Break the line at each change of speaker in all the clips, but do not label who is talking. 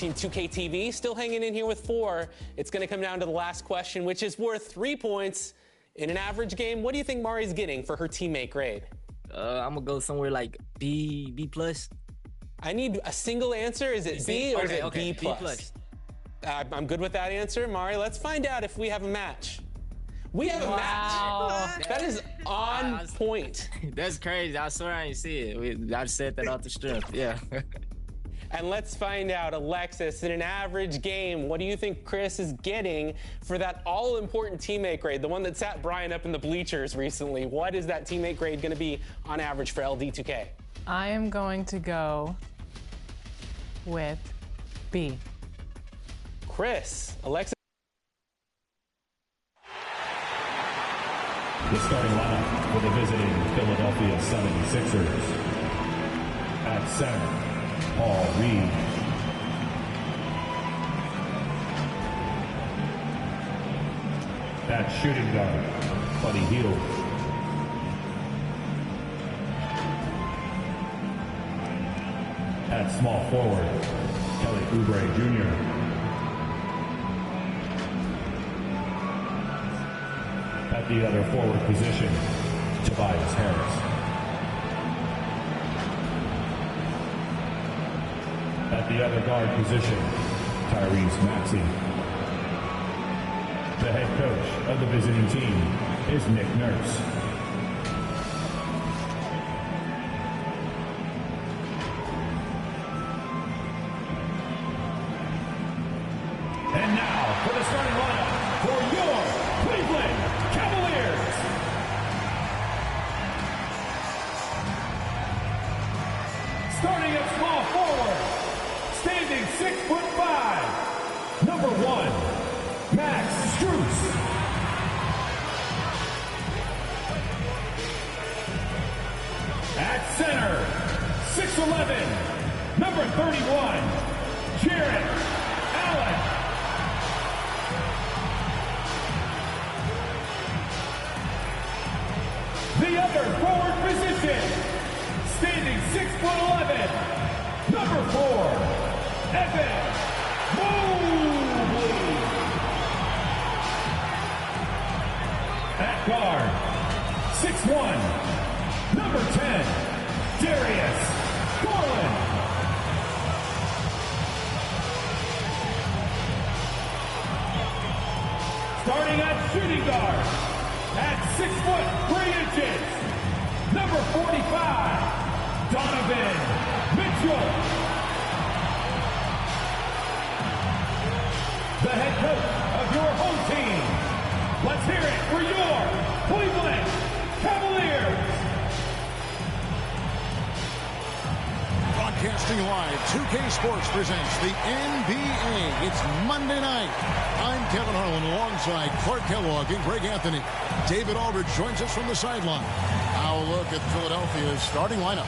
Team 2K TV still hanging in here with 4. It's going to come down to the last question, which is worth 3 points. In an average game, what do you think Mari's getting for her teammate grade?
I'm going to go somewhere like B plus.
I need a single answer. Is it B or is it B plus?
B plus.
I'm good with that answer. Mari, let's find out if we have a match. We have a match. That is on point.
That's crazy. I swear I ain't see it. I said that off the strip. Yeah.
And let's find out, Alexis, in an average game, what do you think Chris is getting for that all-important teammate grade, the one that sat Brian up in the bleachers recently? What is that teammate grade going to be on average for LD2K?
I am going to go with B.
Chris, Alexis.
The starting lineup for the visiting Philadelphia 76ers. At center, Paul Reed. At shooting guard, Buddy Hield. At small forward, Kelly Oubre Jr. At the other forward position, Tobias Harris. At the other guard position, Tyrese Maxey. The head coach of the visiting team is Nick Nurse. And now for the starting lineup for your Cleveland Cavaliers. Starting at small forward, standing 6'5", number 1, Max Strus. At center, 6'11", number 31, Jarrett Allen. The other forward position, standing 6'11", number 4, Evan Mobley. At guard, 6'1", number 10, Darius Garland. Starting at shooting guard, at 6'3", number 45, Donovan Mitchell. The head coach of your home team. Let's hear it for your Cleveland Cavaliers.
Broadcasting live, 2K Sports presents the NBA. It's Monday night. I'm Kevin Harlan alongside Clark Kellogg and Greg Anthony. David Aldridge joins us from the sideline. Our look at Philadelphia's starting lineup.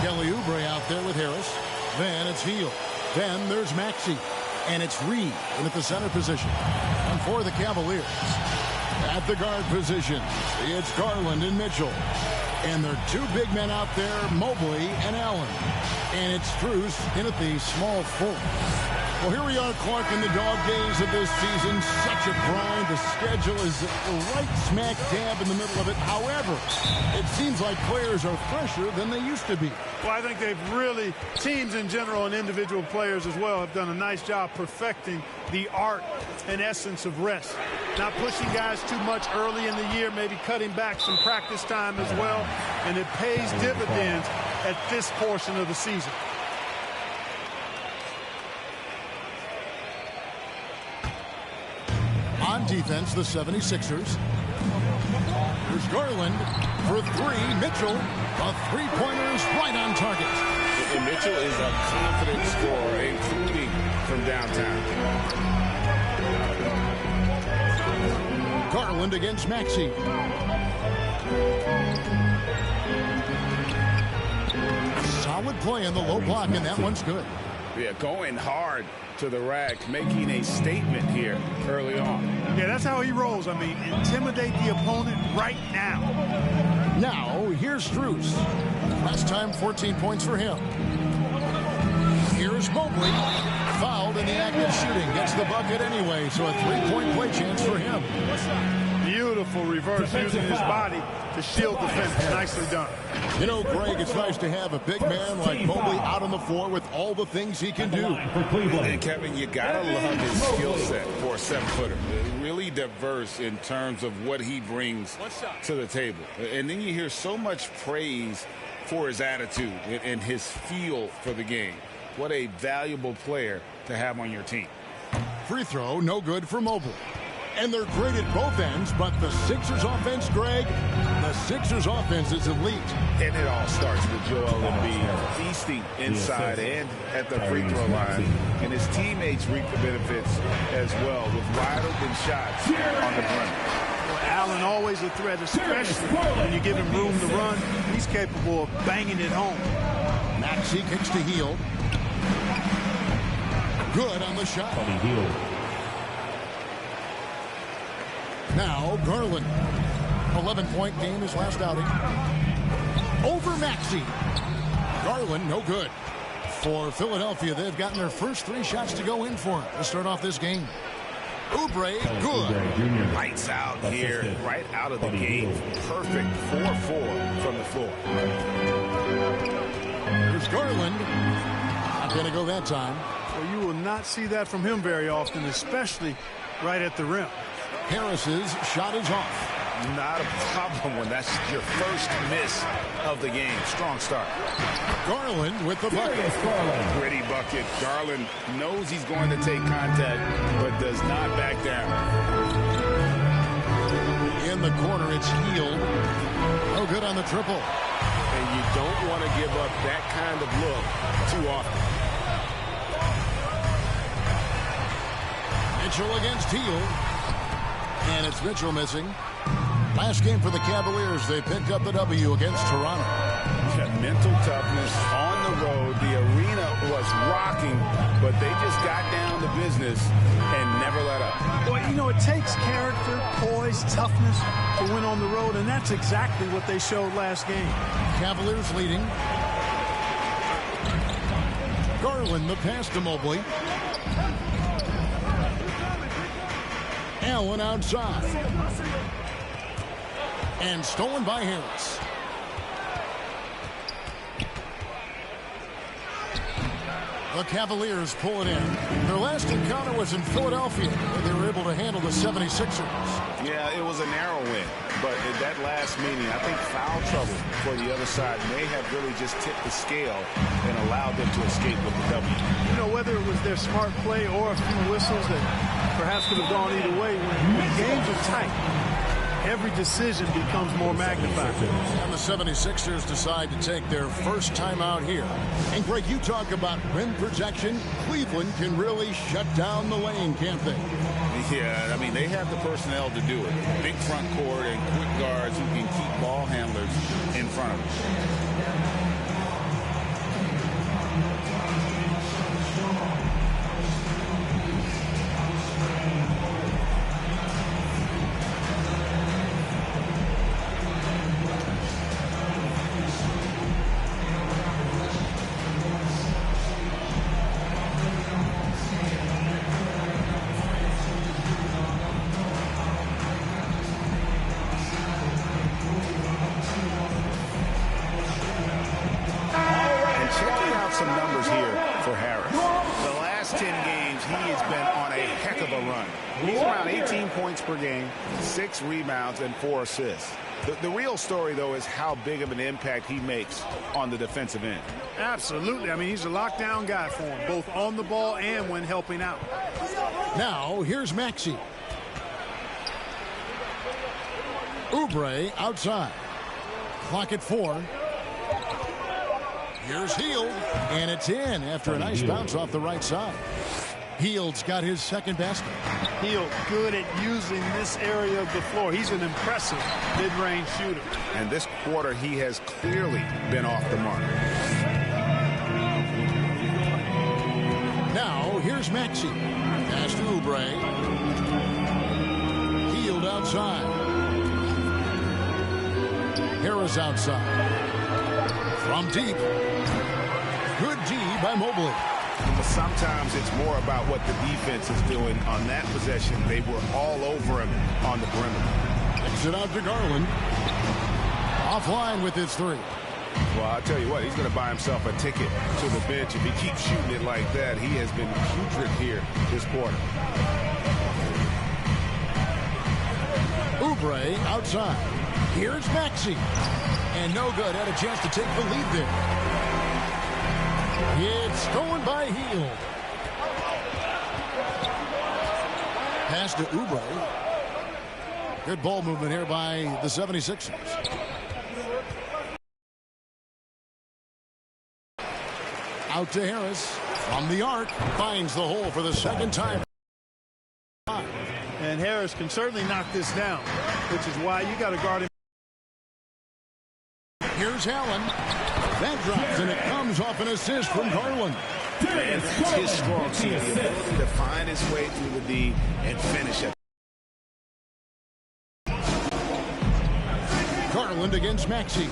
Kelly Oubre out there with Harris. Then it's Hield. Then there's Maxey. And it's Reed in at the center position. And for the Cavaliers, at the guard position, it's Garland and Mitchell. And there are 2 big men out there, Mobley and Allen. And it's Strus in at the small forward. Well, here we are, Clark, in the dog days of this season. Such a grind. The schedule is right smack dab in the middle of it. However, it seems like players are fresher than they used to be.
Well, I think they've really, teams in general and individual players as well, have done a nice job perfecting the art and essence of rest. Not pushing guys too much early in the year, maybe cutting back some practice time as well. And it pays dividends at this portion of the season.
On defense, the 76ers. There's Garland for 3. Mitchell, the three-pointers right on target.
And Mitchell is a confident scorer, including from downtown.
Garland against Maxey. Solid play in the low block, and that one's good.
Yeah, going hard to the rack, making a statement here early on.
Yeah, that's how he rolls. I mean, intimidate the opponent right now.
Now, here's Strus. Last time, 14 points for him. Here's Mobley. magnet shooting. Gets the bucket anyway, so a three-point play chance for him.
Beautiful reverse using his body to shield the finish. Nicely done.
You know, Greg, it's nice to have a big man like Mobley out on the floor with all the things he can do.
And Kevin, you gotta love his skill set for a 7-footer. Really diverse in terms of what he brings to the table. And then you hear so much praise for his attitude and his feel for the game. What a valuable player to have on your team.
Free throw, no good for Mobley. And they're great at both ends, but the Sixers offense, Greg, the Sixers offense is elite.
And it all starts with Joel Embiid feasting inside and at the free throw line. And his teammates reap the benefits as well with wide open shots on the perimeter.
Allen always a threat, especially when you give him room to run. He's capable of banging it home.
Maxey kicks to Hield. Good on the shot. Now Garland. 11-point game his last outing. Over Maxey. Garland no good. For Philadelphia, they've gotten their first 3 shots to go in for him to start off this game. Oubre, good.
Lights out here, right out of the gate. Perfect 4-4 from the floor.
Here's Garland. Not going to go that time.
Well, you will not see that from him very often, especially right at the rim.
Harris's shot is off.
Not a problem when that's your first miss of the game. Strong start.
Garland with the bucket.
Gritty bucket. Garland knows he's going to take contact, but does not back down.
In the corner, it's Hield. No good on the triple.
And you don't want to give up that kind of look too often.
Mitchell against Hield. And it's Mitchell missing. Last game for the Cavaliers, they picked up the W against Toronto.
Mental toughness on the road. The arena was rocking, but they just got down to business and never let up.
Well, you know, it takes character, poise, toughness to win on the road, and that's exactly what they showed last game.
Cavaliers leading. Garland the pass to Mobley. Allen outside. And stolen by Harris. The Cavaliers pull it in. Their last encounter was in Philadelphia, where they were able to handle the 76ers.
Yeah, it was a narrow win. But in that last meeting, I think foul trouble for the other side may have really just tipped the scale and allowed them to escape with the W.
You know, whether it was their smart play or a few whistles that perhaps could have gone either way, when games are tight, every decision becomes more magnified.
And the 76ers decide to take their first time out here. And Greg, you talk about rim protection. Cleveland can really shut down the lane, can't they?
Yeah, I mean, they have the personnel to do it. Big front court and quick guards who can keep ball handlers in front of them. Per game, 6 rebounds and 4 assists. The real story, though, is how big of an impact he makes on the defensive end.
Absolutely. I mean, he's a lockdown guy for him, both on the ball and when helping out.
Now, here's Maxey. Oubre outside. Clock at 4. Here's Hield, and it's in after a nice bounce off the right side. Hield's got his second basket.
Hield good at using this area of the floor. He's an impressive mid-range shooter.
And this quarter, he has clearly been off the mark.
Now, here's Maxey. Pass to Oubre. Hield outside. Harris outside. From deep. Good D by Mobley.
But sometimes it's more about what the defense is doing. On that possession, they were all over him on the perimeter.
Kicks it out to Garland. Offline with his three.
Well, I'll tell you what, he's going to buy himself a ticket to the bench. If he keeps shooting it like that, he has been putrid here this quarter.
Oubre outside. Here's Maxey. And no good. Had a chance to take the lead there. It's stolen by Hield. Pass to Oubre. Good ball movement here by the 76ers. Out to Harris. From the arc. Finds the hole for the second time.
And Harris can certainly knock this down, which is why you got to guard him.
Here's Allen. That drops, and it comes off an assist from Garland.
And that's his strong suit, the ability to find his way through the D and finish it.
Garland against Maxey.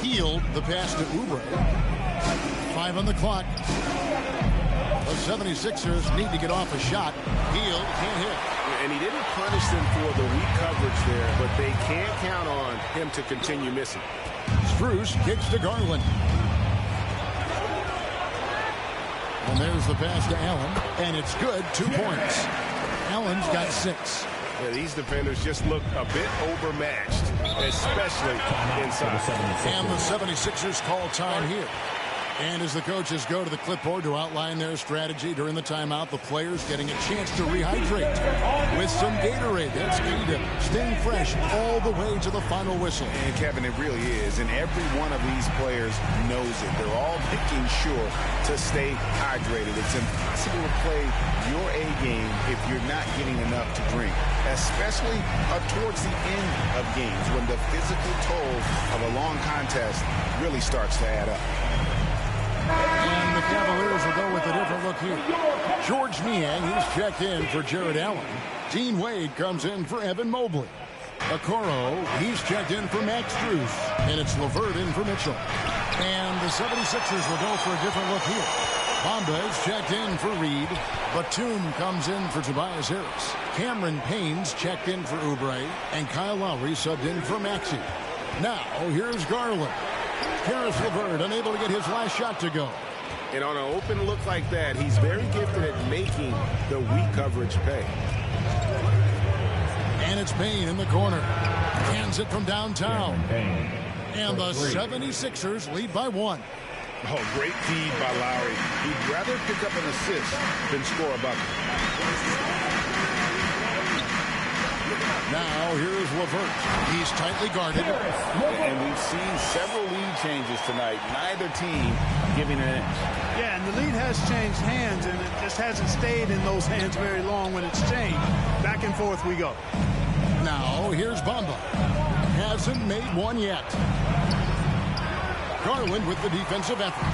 Hield the pass to Oubre. 5 on the clock. The 76ers need to get off a shot. Hield can't hit.
And he didn't punish them for the weak coverage there, but they can't count on him to continue missing.
Strus kicks to Garland. And there's the pass to Allen. And it's good. 2 points. Allen's got 6.
Yeah, these defenders just look a bit overmatched, especially inside.
And the 76ers call time here. And as the coaches go to the clipboard to outline their strategy during the timeout, the players getting a chance to rehydrate with some Gatorade. That's key to staying fresh all the way to the final whistle.
And Kevin, it really is. And every one of these players knows it. They're all making sure to stay hydrated. It's impossible to play your A game if you're not getting enough to drink, especially towards the end of games when the physical toll of a long contest really starts to add up.
And the Cavaliers will go with a different look here. George Niang, he's checked in for Jared Allen. Dean Wade comes in for Evan Mobley. Okoro, he's checked in for Max Strus. And it's LeVert in for Mitchell. And the 76ers will go for a different look here. Bamba is checked in for Reed. Batum comes in for Tobias Harris. Cameron Payne's checked in for Oubre. And Kyle Lowry subbed in for Maxey. Now, here's Garland. Karis LeVert unable to get his last shot to go.
And on an open look like that, he's very gifted at making the weak coverage pay.
And it's Payne in the corner. Hands it from downtown. And the 76ers lead by 1.
Oh, great feed by Lowry. He'd rather pick up an assist than score a bucket.
Now, here's LeVert. He's tightly guarded.
And we've seen several lead changes tonight. Neither team giving an inch.
Yeah, and the lead has changed hands, and it just hasn't stayed in those hands very long when it's changed. Back and forth we go.
Now, here's Bamba. Hasn't made one yet. Garland with the defensive effort.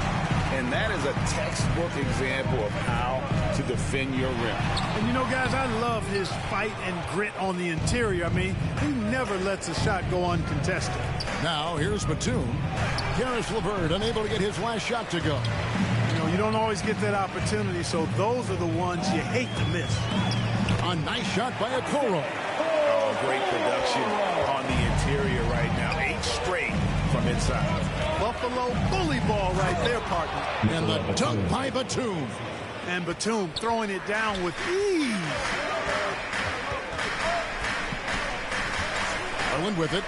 And that is a textbook example of how to defend your rim.
And you know, guys, I love his fight and grit on the interior. I mean, he never lets a shot go uncontested.
Now, here's Batum. Karis LeVert unable to get his last shot to go.
You know, you don't always get that opportunity, so those are the ones you hate to miss.
A nice shot by Okoro.
Oh, great production on the interior right now. 8 straight from inside.
Buffalo bully ball right there, partner.
And the dunk by Batum.
And Batum throwing it down with ease.
Garland with it.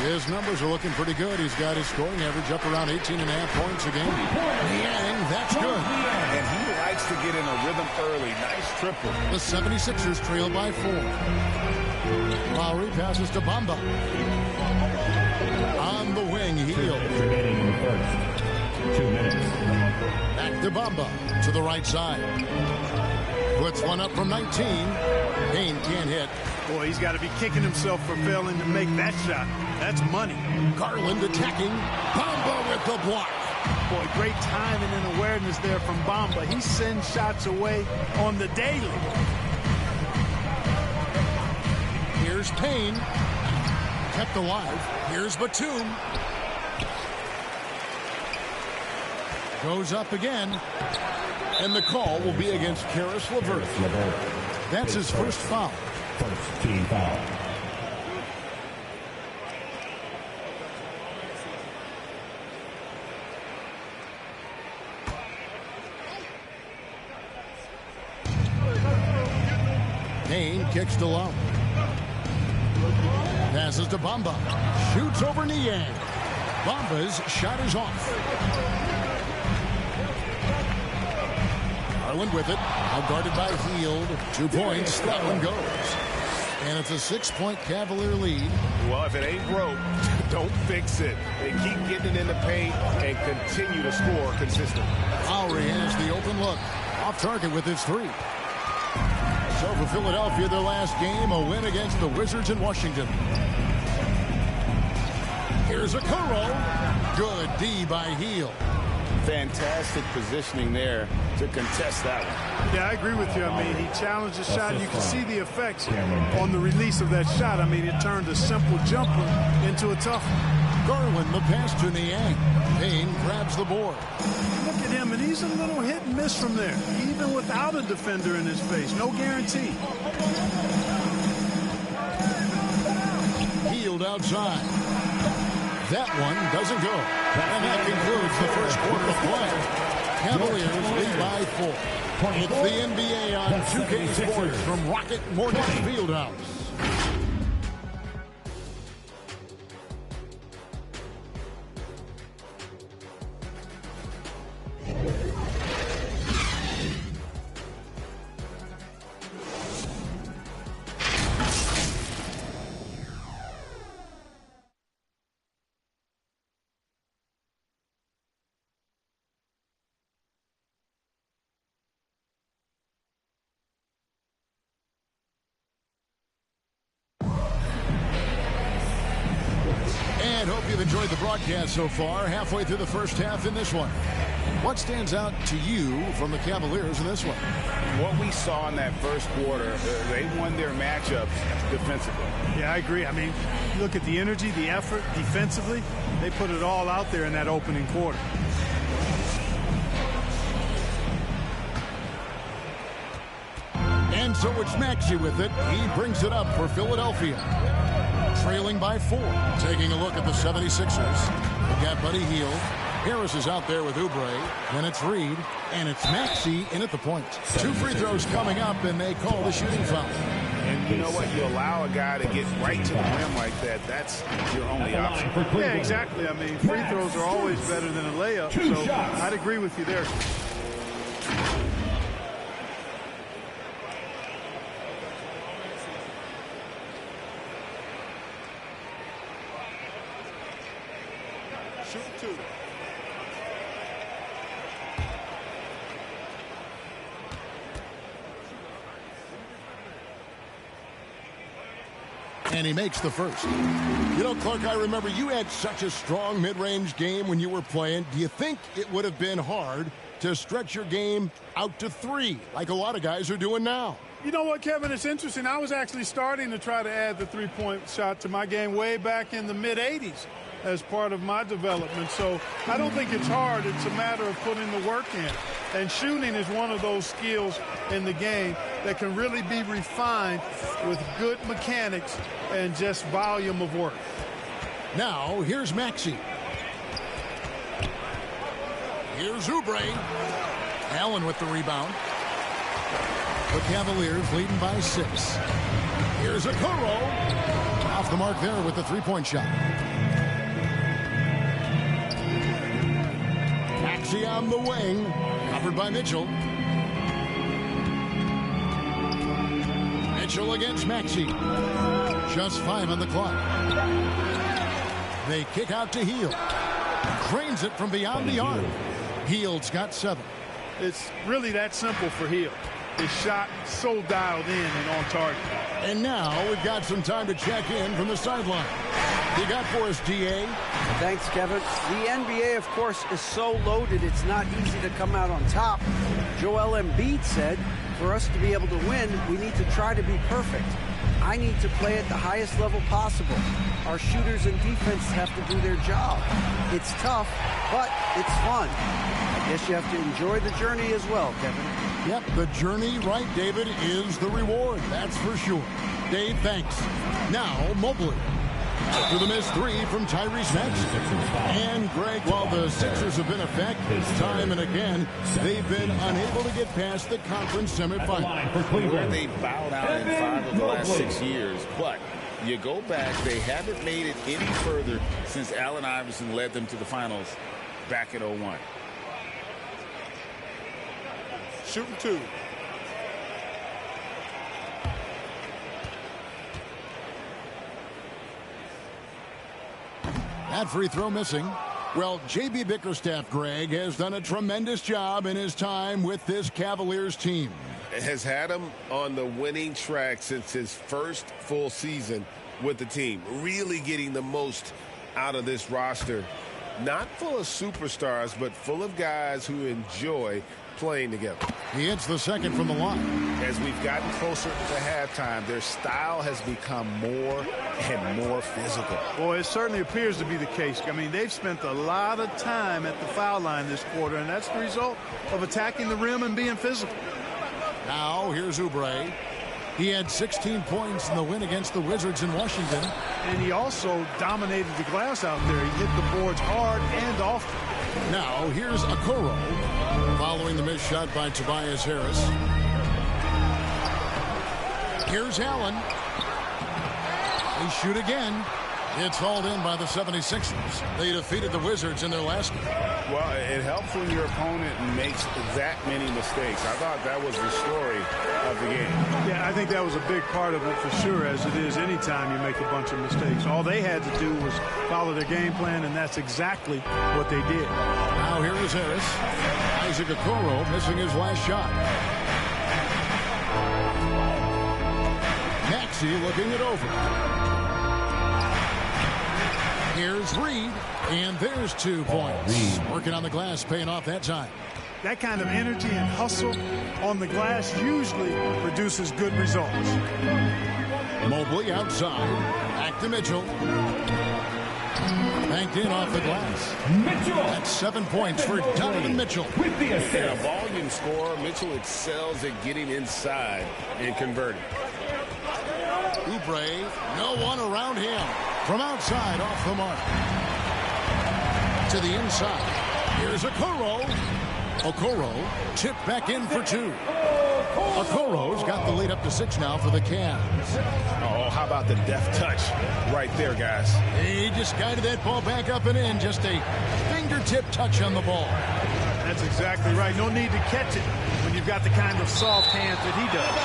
His numbers are looking pretty good. He's got his scoring average up around 18.5 points a game. Niang, that's good.
And he likes to get in a rhythm early. Nice triple.
The 76ers trail by 4. Lowry passes to Bamba. On the wing, Hield.
Remaining in the first. 2 minutes.
Back to Bamba to the right side. Puts one up from 19. Payne can't hit.
Boy, he's got to be kicking himself for failing to make that shot. That's money.
Garland attacking. Bamba with the block.
Boy, great timing and awareness there from Bamba. He sends shots away on the daily.
Here's Payne. Kept alive. Here's Batum. Goes up again. And the call will be against Karis LeVert. That's his first foul.
First team foul.
Payne kicks to Lowe. Passes to Bamba. Shoots over Niang. Bamba's shot is off. Garland with it. Now guarded by Hield. 2 points. That one goes. And it's a 6-point Cavalier lead.
Well, if it ain't broke, don't fix it. They keep getting it in the paint and continue to score consistently.
Lowry has the open look. Off target with his 3. So for Philadelphia, their last game, a win against the Wizards in Washington. Here's a Kuro. Good D by Hield.
Fantastic positioning there to contest that one.
Yeah, I agree with you. I mean, he challenged the shot, and you can see the effects on the release of that shot. I mean, it turned a simple jumper into a tough one.
Garland, the pass to Niang. Payne grabs the board.
Look at him, and he's a little hit and miss from there, even without a defender in his face. No guarantee.
Hield outside. That one doesn't go. And that concludes the first quarter of play. Cavaliers lead by 4. It's the NBA on 2K Sports from Rocket Mortgage Fieldhouse. And hope you've enjoyed the broadcast so far. Halfway through the first half in this one. What stands out to you from the Cavaliers in this one?
What we saw in that first quarter, they won their matchups defensively.
Yeah, I agree. I mean, look at the energy, the effort defensively. They put it all out there in that opening quarter.
And so it's Maxey with it. He brings it up for Philadelphia. Trailing by 4. Taking a look at the 76ers. We've got Buddy Hield. Harris is out there with Oubre. Then it's Reed. And it's Maxey in at the point. 2 free throws coming up, and they call the shooting foul.
And you know what? You allow a guy to get right to the rim like that. That's your only option.
Yeah, exactly. I mean, free throws are always better than a layup. So I'd agree with you there. Shoot 2.
And he makes the first. You know, Clark, I remember you had such a strong mid-range game when you were playing. Do you think it would have been hard to stretch your game out to 3 like a lot of guys are doing now?
You know what, Kevin? It's interesting. I was actually starting to try to add the three-point shot to my game way back in the mid-'80s as part of my development. So I don't think it's hard. It's a matter of putting the work in. And shooting is one of those skills in the game that can really be refined with good mechanics and just volume of work.
Now, here's Maxey. Here's Oubre. Allen with the rebound. The Cavaliers leading by 6. Here's a Kuro. Off the mark there with the three-point shot. Maxey on the wing. Covered by Mitchell. Mitchell against Maxey. Just 5 on the clock. They kick out to Hield. Cranes it from beyond the arc. Hield's got 7.
It's really that simple for Hield. His shot so dialed in and on target.
And now we've got some time to check in from the sideline. You got for us, DA?
Thanks, Kevin. The NBA, of course, is so loaded, it's not easy to come out on top. Joel Embiid said, for us to be able to win, we need to try to be perfect. I need to play at the highest level possible. Our shooters and defense have to do their job. It's tough, but it's fun. Guess you have to enjoy the journey as well, Kevin.
Yep, the journey, right, David, is the reward. That's for sure. Dave, thanks. Now, Mobley. After the missed three from Tyrese Maxey. And, Greg, while the Sixers have been effective time and again, they've been unable to get past the conference semifinal.
Where they bowed out in 5 of the last 6 years. But you go back, they haven't made it any further since Allen Iverson led them to the finals back in 01.
Shooting 2.
That free throw missing. Well, J.B. Bickerstaff, Greg, has done a tremendous job in his time with this Cavaliers team.
Has had him on the winning track since his first full season with the team. Really getting the most out of this roster. Not full of superstars, but full of guys who enjoy playing together.
He hits the second from the line.
As we've gotten closer to halftime, their style has become more and more physical.
Boy, it certainly appears to be the case. I mean, they've spent a lot of time at the foul line this quarter, and that's the result of attacking the rim and being physical.
Now, here's Oubre. He had 16 points in the win against the Wizards in Washington.
And he also dominated the glass out there. He hit the boards hard and often.
Now, here's Okoro. Following the missed shot by Tobias Harris. Here's Allen. They shoot again. It's hauled in by the 76ers. They defeated the Wizards in their last game.
Well, it helps when your opponent makes that many mistakes. I thought that was the story of the game.
Yeah, I think that was a big part of it for sure, as it is anytime you make a bunch of mistakes. All they had to do was follow their game plan, and that's exactly what they did.
Now here is Harris. Isaac Okoro missing his last shot. Maxey looking it over. Here's Reed, and there's 2 points. Working on the glass, paying off that time.
That kind of energy and hustle on the glass usually produces good results.
Mobley outside. Back to Mitchell. Banked in off the glass. That's 7 points for Donovan Mitchell.
In a volume score, Mitchell excels at getting inside and converting.
Oubre, no one around him. From outside, off the mark. To the inside. Here's Okoro. Okoro tipped back in for 2. Okoro's got the lead up to 6 now for the Cavs.
Oh, how about the deft touch right there, guys?
He just guided that ball back up and in. Just a fingertip touch on the ball.
That's exactly right. No need to catch it when you've got the kind of soft hands that he does.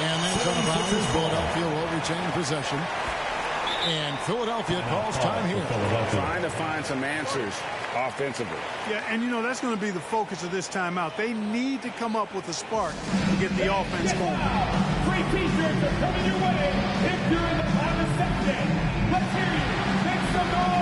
And that's on the bounce. Philadelphia will retain possession. And Philadelphia calls time here.
Trying to find some answers offensively.
Yeah, and you know, that's going to be the focus of this timeout. They need to come up with a spark to get the offense going.
Free t-shirts are coming your way if you're in the private section. Let's hear you. Make some noise.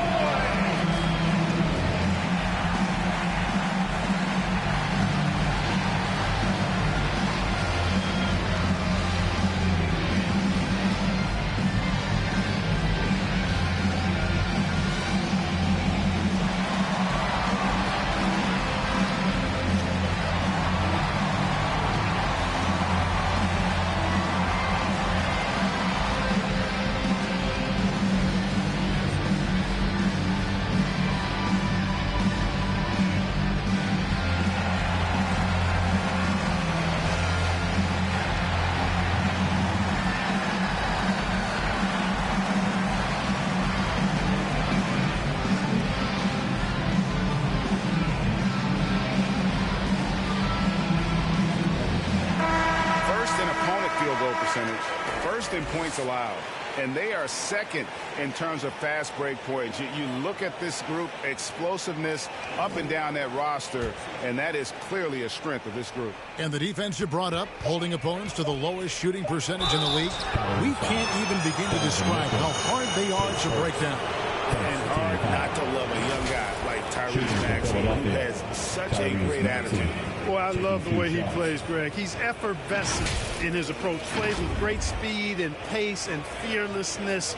First in points allowed, and they are second in terms of fast break points. You look at this group, explosiveness up and down that roster, and that is clearly a strength of this group.
And the defense you brought up, holding opponents to the lowest shooting percentage in the league. We can't even begin to describe how hard they are to break down.
And hard not to love a young guy like Tyrese Maxey, who has such a great attitude.
Boy, I love the way he plays, Greg. He's effervescent in his approach. Plays with great speed and pace and fearlessness.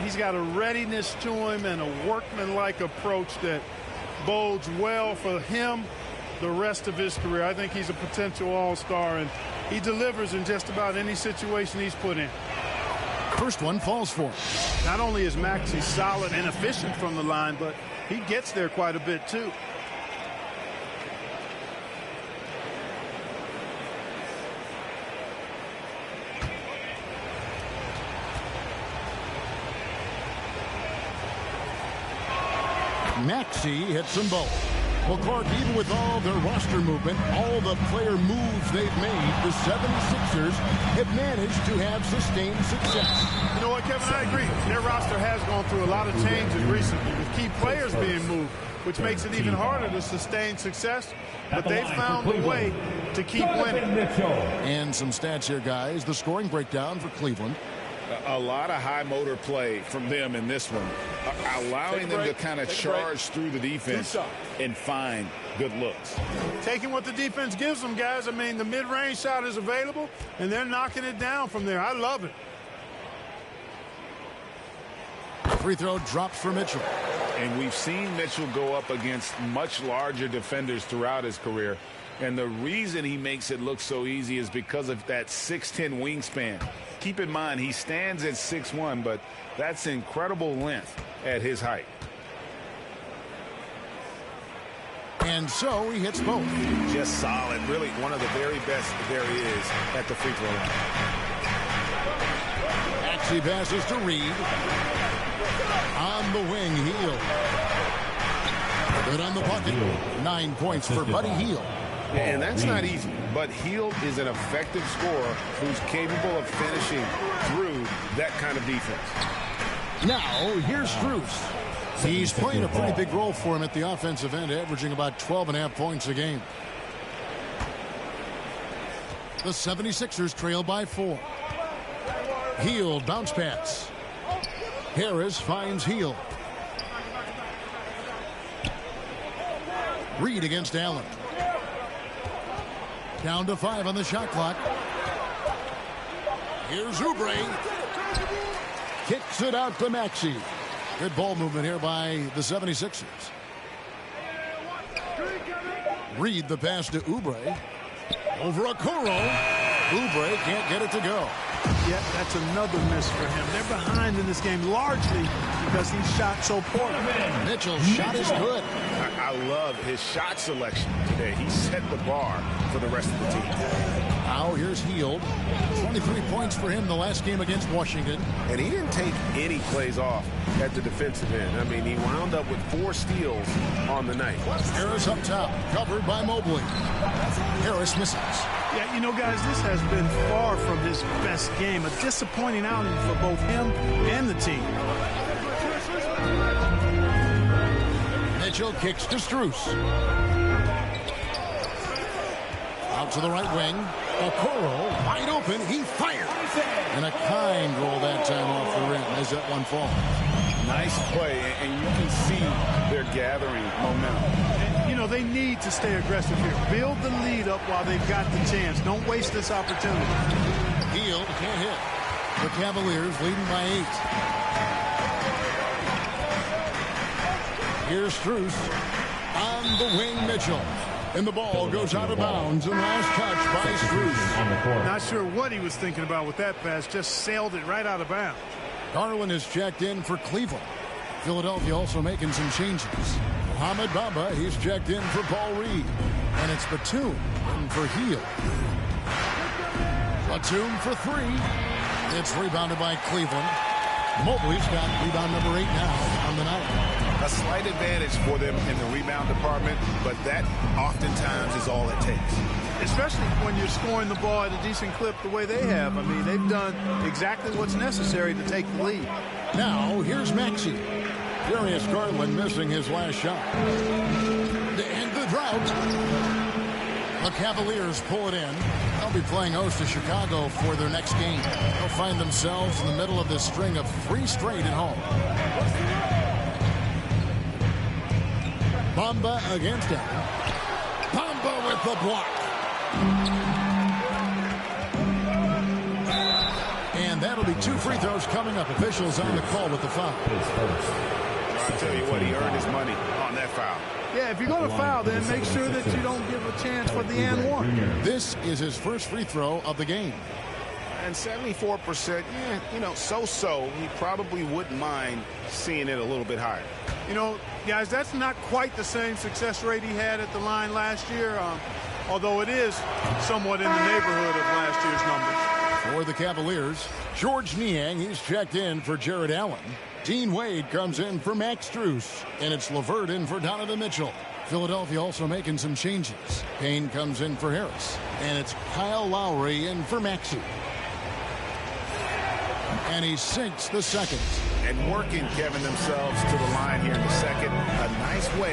He's got a readiness to him and a workmanlike approach that bodes well for him the rest of his career. I think he's a potential all-star, and he delivers in just about any situation he's put in.
First one falls for him.
Not only is Maxey solid and efficient from the line, but he gets there quite a bit too.
Maxey hits them both. Well, Clark, even with all their roster movement, all the player moves they've made, the 76ers have managed to have sustained success.
You know what, Kevin, I agree. Their roster has gone through a lot of changes recently with key players being moved, which makes it even harder to sustain success. But they've found a way to keep winning.
And some stats here, guys. The scoring breakdown for Cleveland.
A lot of high motor play from them in this one, allowing them to kind of charge through the defense and find good looks.
Taking what the defense gives them, guys. I mean, the mid-range shot is available, and they're knocking it down from there. I love it.
Free throw drops for Mitchell.
And we've seen Mitchell go up against much larger defenders throughout his career. And the reason he makes it look so easy is because of that 6'10" wingspan. Keep in mind, he stands at 6'1", but that's incredible length at his height.
And so he hits both.
Just solid. Really one of the very best there is at the free throw line.
Maxey passes to Reed. On the wing, Hield. Good on the bucket. 9 points for Buddy Hield.
And that's not easy, but Hield is an effective scorer who's capable of finishing through that kind of defense.
Now, here's Strus. He's playing a pretty big role for him at the offensive end, averaging about 12.5 points a game. The 76ers trail by 4. Hield bounce pass. Harris finds Hield. Reed against Allen. Down to 5 on the shot clock. Here's Oubre. Kicks it out to Maxey. Good ball movement here by the 76ers. Reed the pass to Oubre. Over Okoro. Oubre can't get it to go.
Yeah, that's another miss for him. They're behind in this game largely because he shot so poorly.
Mitchell's shot is good.
I love his shot selection today. He set the bar for the rest of the team.
Now here's Hield. 23 points for him the last game against Washington.
And he didn't take any plays off at the defensive end. I mean, he wound up with 4 steals on the night.
Harris up top, covered by Mobley. Harris misses.
Yeah, you know, guys, this has been far from his best game. A disappointing outing for both him and the team.
Mitchell kicks to Strus. Out to the right wing. Okoro wide open. He fires. And a kind roll that time off the rim as that one falls.
Nice play, and you can see they're gathering momentum.
And, you know, they need to stay aggressive here. Build the lead up while they've got the chance. Don't waste this opportunity.
Hield can't hit. The Cavaliers leading by 8. Here's Strus. On the wing, Mitchell. And the ball goes out of bounds. And last touch by Strus.
Not sure what he was thinking about with that pass. Just sailed it right out of bounds.
Garland is checked in for Cleveland. Philadelphia also making some changes. Mohamed Bamba, he's checked in for Paul Reed. And it's Batum in for Hield. Batum for 3. It's rebounded by Cleveland. Mobley's got rebound number 8 now on the night.
A slight advantage for them in the rebound department, but that oftentimes is all it takes.
Especially when you're scoring the ball at a decent clip the way they have. I mean, they've done exactly what's necessary to take the lead.
Now, here's Maxey. Darius Garland missing his last shot. To end the drought. The Cavaliers pull it in. They'll be playing host to Chicago for their next game. They'll find themselves in the middle of this string of 3 straight at home. Bamba against him. Bamba with the block. And that'll be 2 free throws coming up. Officials on the call with the foul.
I'll tell you what, he earned his money on that foul.
Yeah, if you're going to foul, then make sure that you don't give a chance for the and one.
This is his first free throw of the game.
And 74%, yeah, you know, so-so. He probably wouldn't mind seeing it a little bit higher.
You know, guys, that's not quite the same success rate he had at the line last year, although it is somewhat in the neighborhood of last year's numbers.
For the Cavaliers, George Niang, he's checked in for Jared Allen. Dean Wade comes in for Max Strus, and it's LeVert in for Donovan Mitchell. Philadelphia also making some changes. Payne comes in for Harris, and it's Kyle Lowry in for Maxey. And he sinks the second.
And working, Kevin, themselves to the line here in the second. A nice way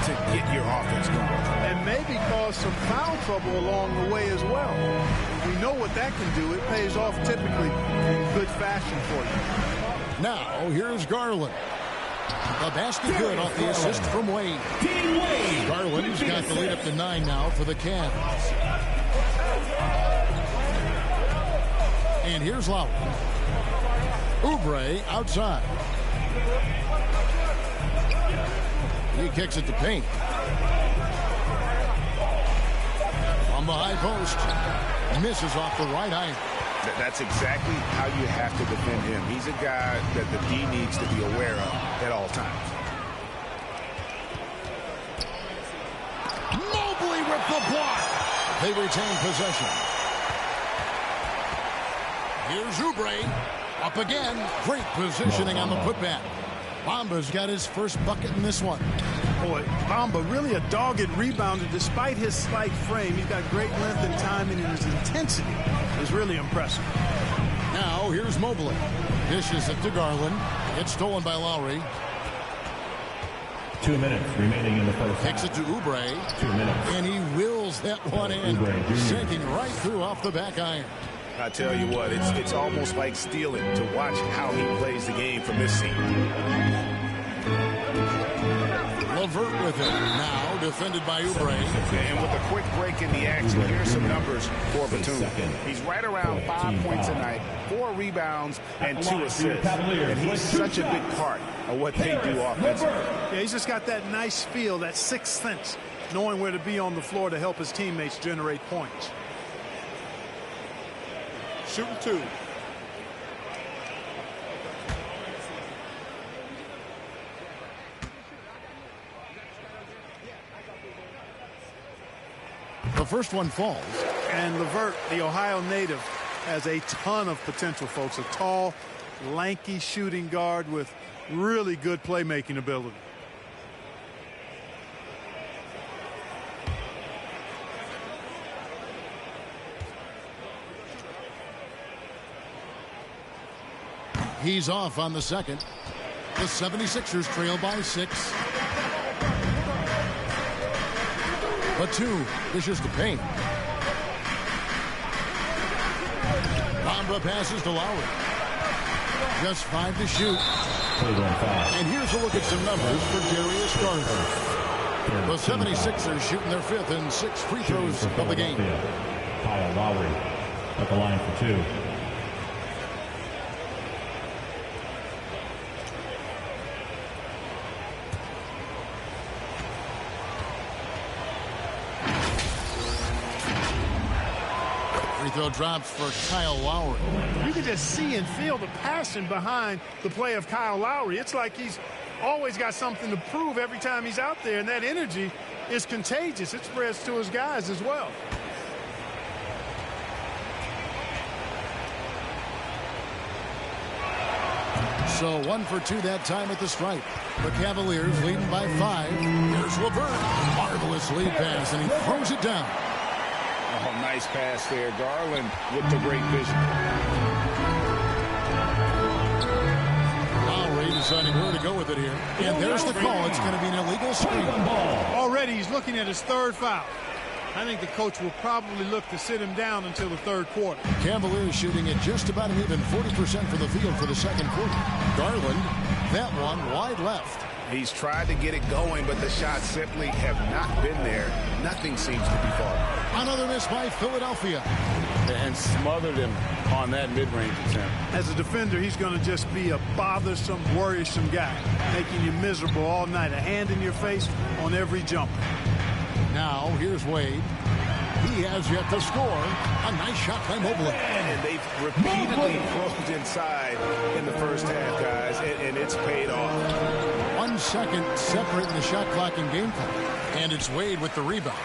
to get your offense going.
And maybe cause some foul trouble along the way as well. We know what that can do. It pays off typically in good fashion for you.
Now, here's Garland. The basket good off the assist from Wade. Garland's got the lead up to 9 now for the Cavs. And here's Lowry. Oubre outside. He kicks it to Payne. On the high post. Misses off the right iron.
That's exactly how you have to defend him. He's a guy that the D needs to be aware of at all times.
Mobley with the block. They retain possession. Here's Oubre. Up again. Great positioning on the putback. Bamba's got his first bucket in this one.
Boy, Bamba really a dogged rebounder despite his slight frame. He's got great length and timing, and his intensity is really impressive.
Now here's Mobley. Dishes it to Garland. It's stolen by Lowry.
2 minutes remaining in the first
Kicks
half.
it to Oubre.
2 minutes.
And he wills that one in. Sinking right through off the back iron.
I tell you what, it's almost like stealing to watch how he plays the game from this scene.
LeVert with it. Now defended by Oubre.
And with a quick break in the action, here's some numbers for Batum. He's right around 5 points a night, 4 rebounds, and 2 assists. And he's such a big part of what they do offensively.
Yeah, he's just got that nice feel, that sixth sense, knowing where to be on the floor to help his teammates generate points. Shooting 2.
The first one falls.
And LeVert, the Ohio native, has a ton of potential, folks. A tall, lanky shooting guard with really good playmaking ability.
He's off on the second. The 76ers trail by 6. Batum dishes to Payne. Bamba passes to Lowry. Just 5 to shoot. And here's a look at some numbers for Darius Garland. The 76ers shooting their 5th and 6th free throws of the game.
Kyle Lowry at the line for 2.
Free throw drops for Kyle Lowry.
You can just see and feel the passion behind the play of Kyle Lowry. It's like he's always got something to prove every time he's out there, and that energy is contagious. It spreads to his guys as well.
So 1 for 2 that time at the stripe. The Cavaliers leading by 5. Here's LeVert. Marvelous lead pass, and he throws it down.
Oh, nice pass there. Garland with the great vision.
Lowry deciding where to go with it here. And there's the call. It's going to be an illegal screen.
Already he's looking at his 3rd foul. I think the coach will probably look to sit him down until the 3rd quarter.
Cavaliers shooting at just about an even 40% for the field for the 2nd quarter. Garland, that one wide left.
He's tried to get it going, but the shots simply have not been there. Nothing seems to be falling.
Another miss by Philadelphia.
and smothered him on that mid-range attempt.
As a defender, he's going to just be a bothersome, worrisome guy, making you miserable all night, a hand in your face on every jump.
Now, here's Wade. He has yet to score. A nice shot by Mobley.
And they've repeatedly closed inside in the first half, guys, and it's paid off.
1 second separating the shot clock and game clock. And it's Wade with the rebound.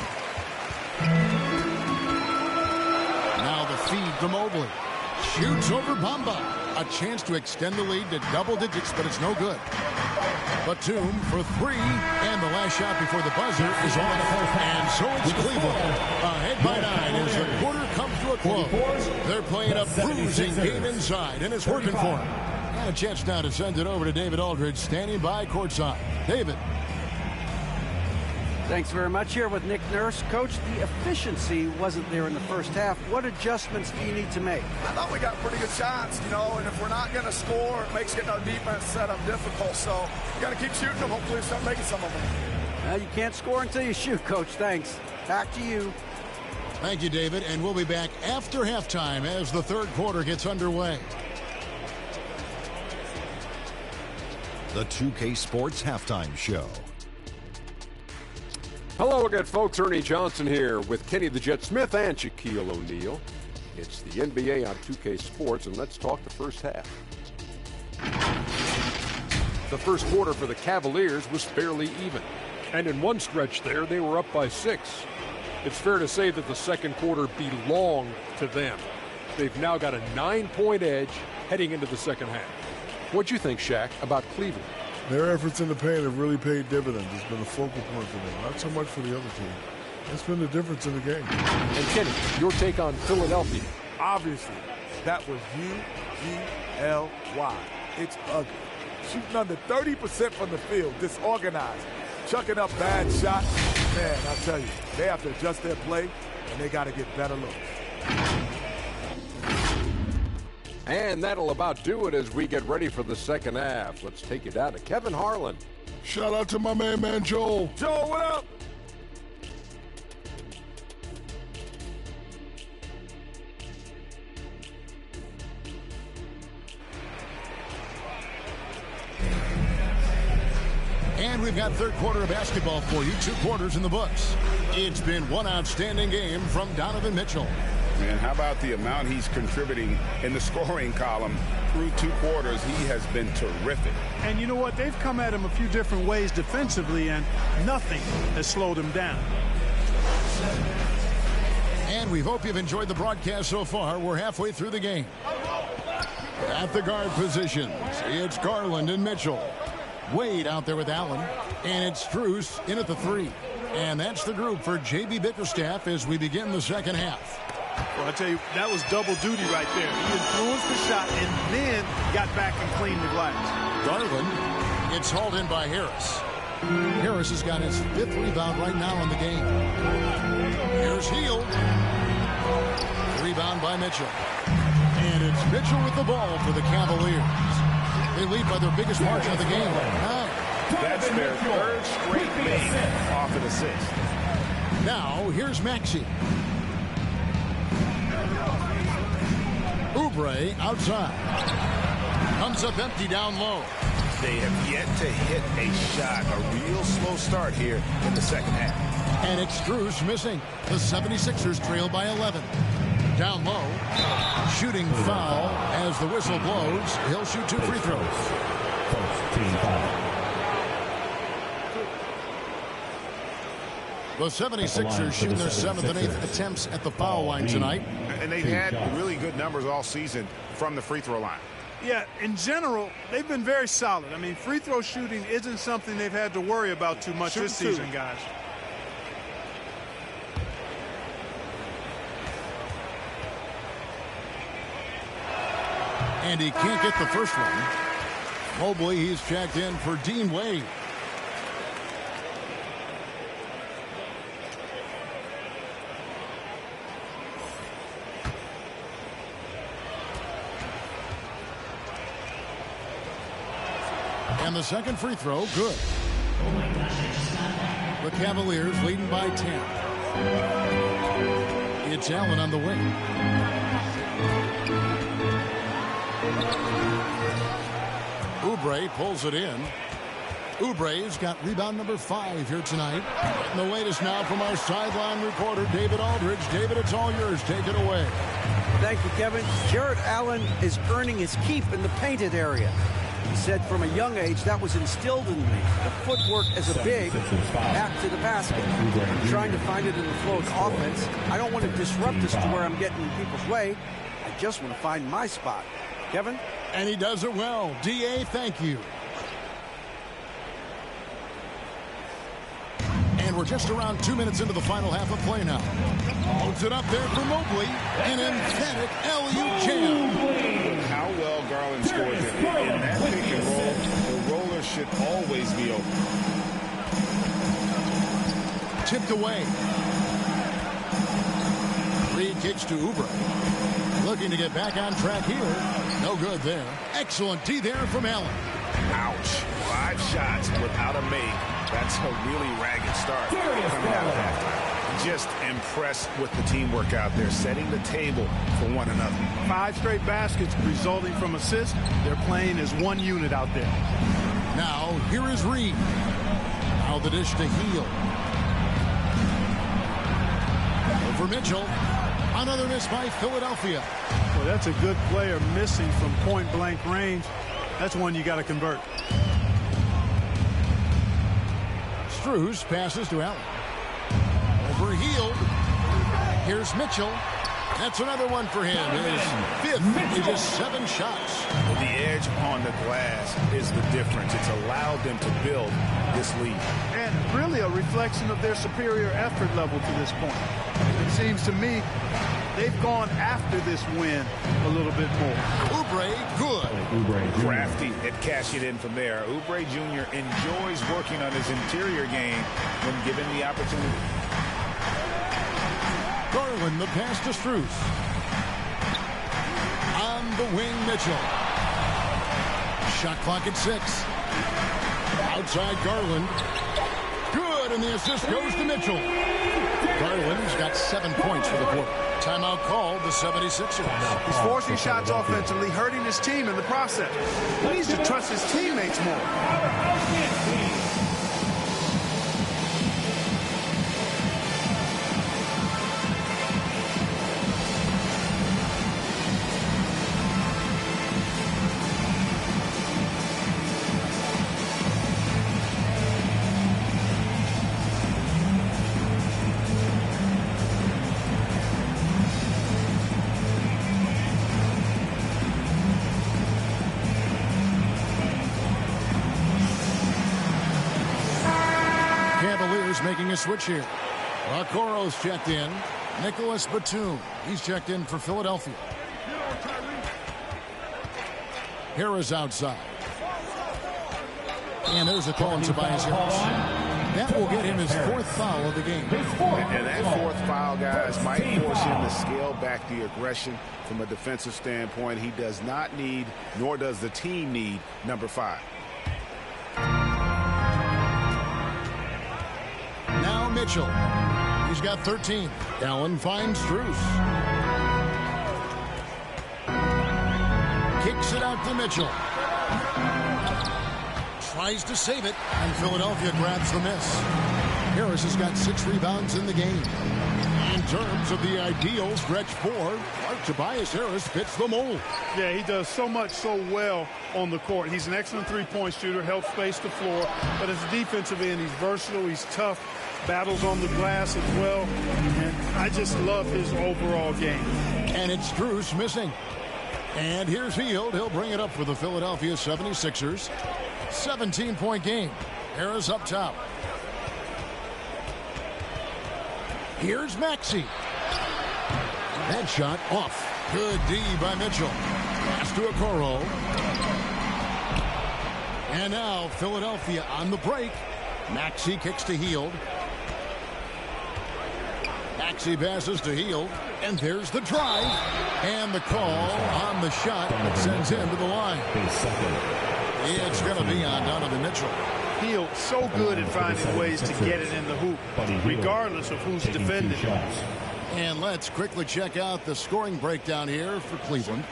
Now the feed to Mobley. Shoots over Bamba. A chance to extend the lead to double digits, but it's no good. Batum for 3, and the last shot before the buzzer is on. And so it's Cleveland ahead by 9 as the quarter comes to a close. They're playing a bruising game inside, and it's working for them. And a chance now to send it over to David Aldridge, standing by courtside. David.
Thanks very much. Here with Nick Nurse. Coach, the efficiency wasn't there in the first half. What adjustments do you need to make?
I thought we got pretty good shots, you know, and if we're not going to score, it makes getting our defense set up difficult. So you got to keep shooting them. Hopefully start making some of them.
Well, you can't score until you shoot, Coach. Thanks. Back to you.
Thank you, David. And we'll be back after halftime as the third quarter gets underway.
The 2K Sports Halftime Show.
Hello again, folks. Ernie Johnson here with Kenny the Jet Smith and Shaquille O'Neal. It's the NBA on 2K Sports, and let's talk the first half. The first quarter for the Cavaliers was fairly even.
And in one stretch there, they were up by 6. It's fair to say that the second quarter belonged to them. They've now got a 9-point edge heading into the second half. What'd you think, Shaq, about Cleveland?
Their efforts in the paint have really paid dividends. It's been a focal point for them, not so much for the other team. It's been the difference in the game.
And Kenny, your take on Philadelphia?
Obviously, that was U-G-L-Y. It's ugly. Shooting under 30% from the field, disorganized, chucking up bad shots. Man, I tell you, they have to adjust their play, and they got to get better looks.
And that'll about do it as we get ready for the second half. Let's take you down to Kevin Harlan.
Shout out to my man Joel.
Joel, what up?
And we've got third quarter of basketball for you. 2 quarters in the books. It's been one outstanding game from Donovan Mitchell.
Man, how about the amount he's contributing in the scoring column through 2 quarters? He has been terrific.
And you know what? They've come at him a few different ways defensively, and nothing has slowed him down.
And we hope you've enjoyed the broadcast so far. We're halfway through the game. At the guard positions, it's Garland and Mitchell. Wade out there with Allen. And it's Strus in at the 3. And that's the group for J.B. Bickerstaff as we begin the second half.
Well, I tell you, that was double duty right there. He influenced the shot and then got back and cleaned the glass.
Garland gets hauled in by Harris. Harris has got his 5th rebound right now in the game. Here's Hield. Rebound by Mitchell. And it's Mitchell with the ball for the Cavaliers. They lead by their biggest margin of the game. 9.
That's their 3rd straight game off an assist.
Now, here's Maxey. Oubre outside. Comes up empty down low.
They have yet to hit a shot. A real slow start here in the second half.
And it's Strus missing. The 76ers trail by 11. Down low. Shooting foul as the whistle blows. He'll shoot 2 free throws.
First team foul.
The 76ers shooting their 7th and 8th attempts at the foul line tonight.
And they've had really good numbers all season from the free throw line.
Yeah, in general, they've been very solid. I mean, free throw shooting isn't something they've had to worry about too much this season, guys.
And he can't get the first one. Mobley, he's checked in for Dean Wade. And the second free throw, good. The Cavaliers leading by 10. It's It's Allen on the wing. Oubre pulls it in. Oubre's got rebound number 5 here tonight. And the latest now from our sideline reporter, David Aldridge. David, it's all yours. Take it away.
Thank you, Kevin. Jared Allen is earning his keep in the painted area. He said from a young age that was instilled in me. The footwork as a big back to the basket. I'm trying to find it in the flow of the offense. I don't want to disrupt this to where I'm getting in people's way. I just want to find my spot. Kevin?
And he does it well. D.A., thank you. And we're just around 2 minutes into the final half of play now. Loads it up there for Mobley. An emphatic LU jam.
How well Garland scored it. In that pick and roll, the roller should always be open.
Tipped away. Reed kicks to Oubre. Looking to get back on track here. No good there. Excellent D there from Allen.
Ouch. 5 shots without a make. That's a really ragged start coming out of halftime. Just impressed with the teamwork out there, setting the table for one another.
5 straight baskets resulting from assists. They're playing as one unit out there.
Now, here is Reed. Now the dish to Hield. Over Mitchell. Another miss by Philadelphia.
Well, that's a good player missing from point-blank range. That's one you got to convert.
Strus passes to Allen. Over Hield. Here's Mitchell. That's another one for him. His 5th in just 7 shots.
The edge on the glass is the difference. It's allowed them to build this lead.
And really a reflection of their superior effort level to this point. It seems to me they've gone after this win a little bit more.
Oubre, good.
Crafty at cashing it in from there. Oubre Jr. enjoys working on his interior game when given the opportunity.
Garland, the pass to Strus. On the wing, Mitchell. Shot clock at 6. Outside Garland. Good, and the assist goes to Mitchell. Garland's got 7 points for the quarter. Timeout called the 76ers.
He's forcing shots offensively, hurting his team in the process. He needs to trust his teammates more.
Cavaliers making a switch here. Okoro's checked in. Nicholas Batum. He's checked in for Philadelphia. Harris outside. And there's a call on Tobias Harris. That will get him his 4th foul of the game.
And that 4th foul, guys, might force him to scale back the aggression from a defensive standpoint. He does not need, nor does the team need, number 5.
Now Mitchell. He's got 13. Allen finds Strus. Kicks it out to Mitchell. Tries to save it, and Philadelphia grabs the miss. Harris has got 6 rebounds in the game. In terms of the ideal stretch 4, Tobias Harris fits the mold.
Yeah, he does so much so well on the court. He's an excellent three-point shooter, helps space the floor, but as a defensive end, he's versatile, he's tough, battles on the glass as well, and I just love his overall game.
And it's Strus missing. And here's Hield. He'll bring it up for the Philadelphia 76ers. 17-point game. Harris up top. Here's Maxey. That shot off. Good D by Mitchell. Pass to Okoro. And now Philadelphia on the break. Maxey kicks to Hield. Maxey passes to Hield. And there's the drive. And the call on the shot that sends him to the line. It's going to be on Donovan Mitchell.
Hield so good at finding ways to get it in the hoop, regardless of who's defending.
And let's quickly check out the scoring breakdown here for Cleveland.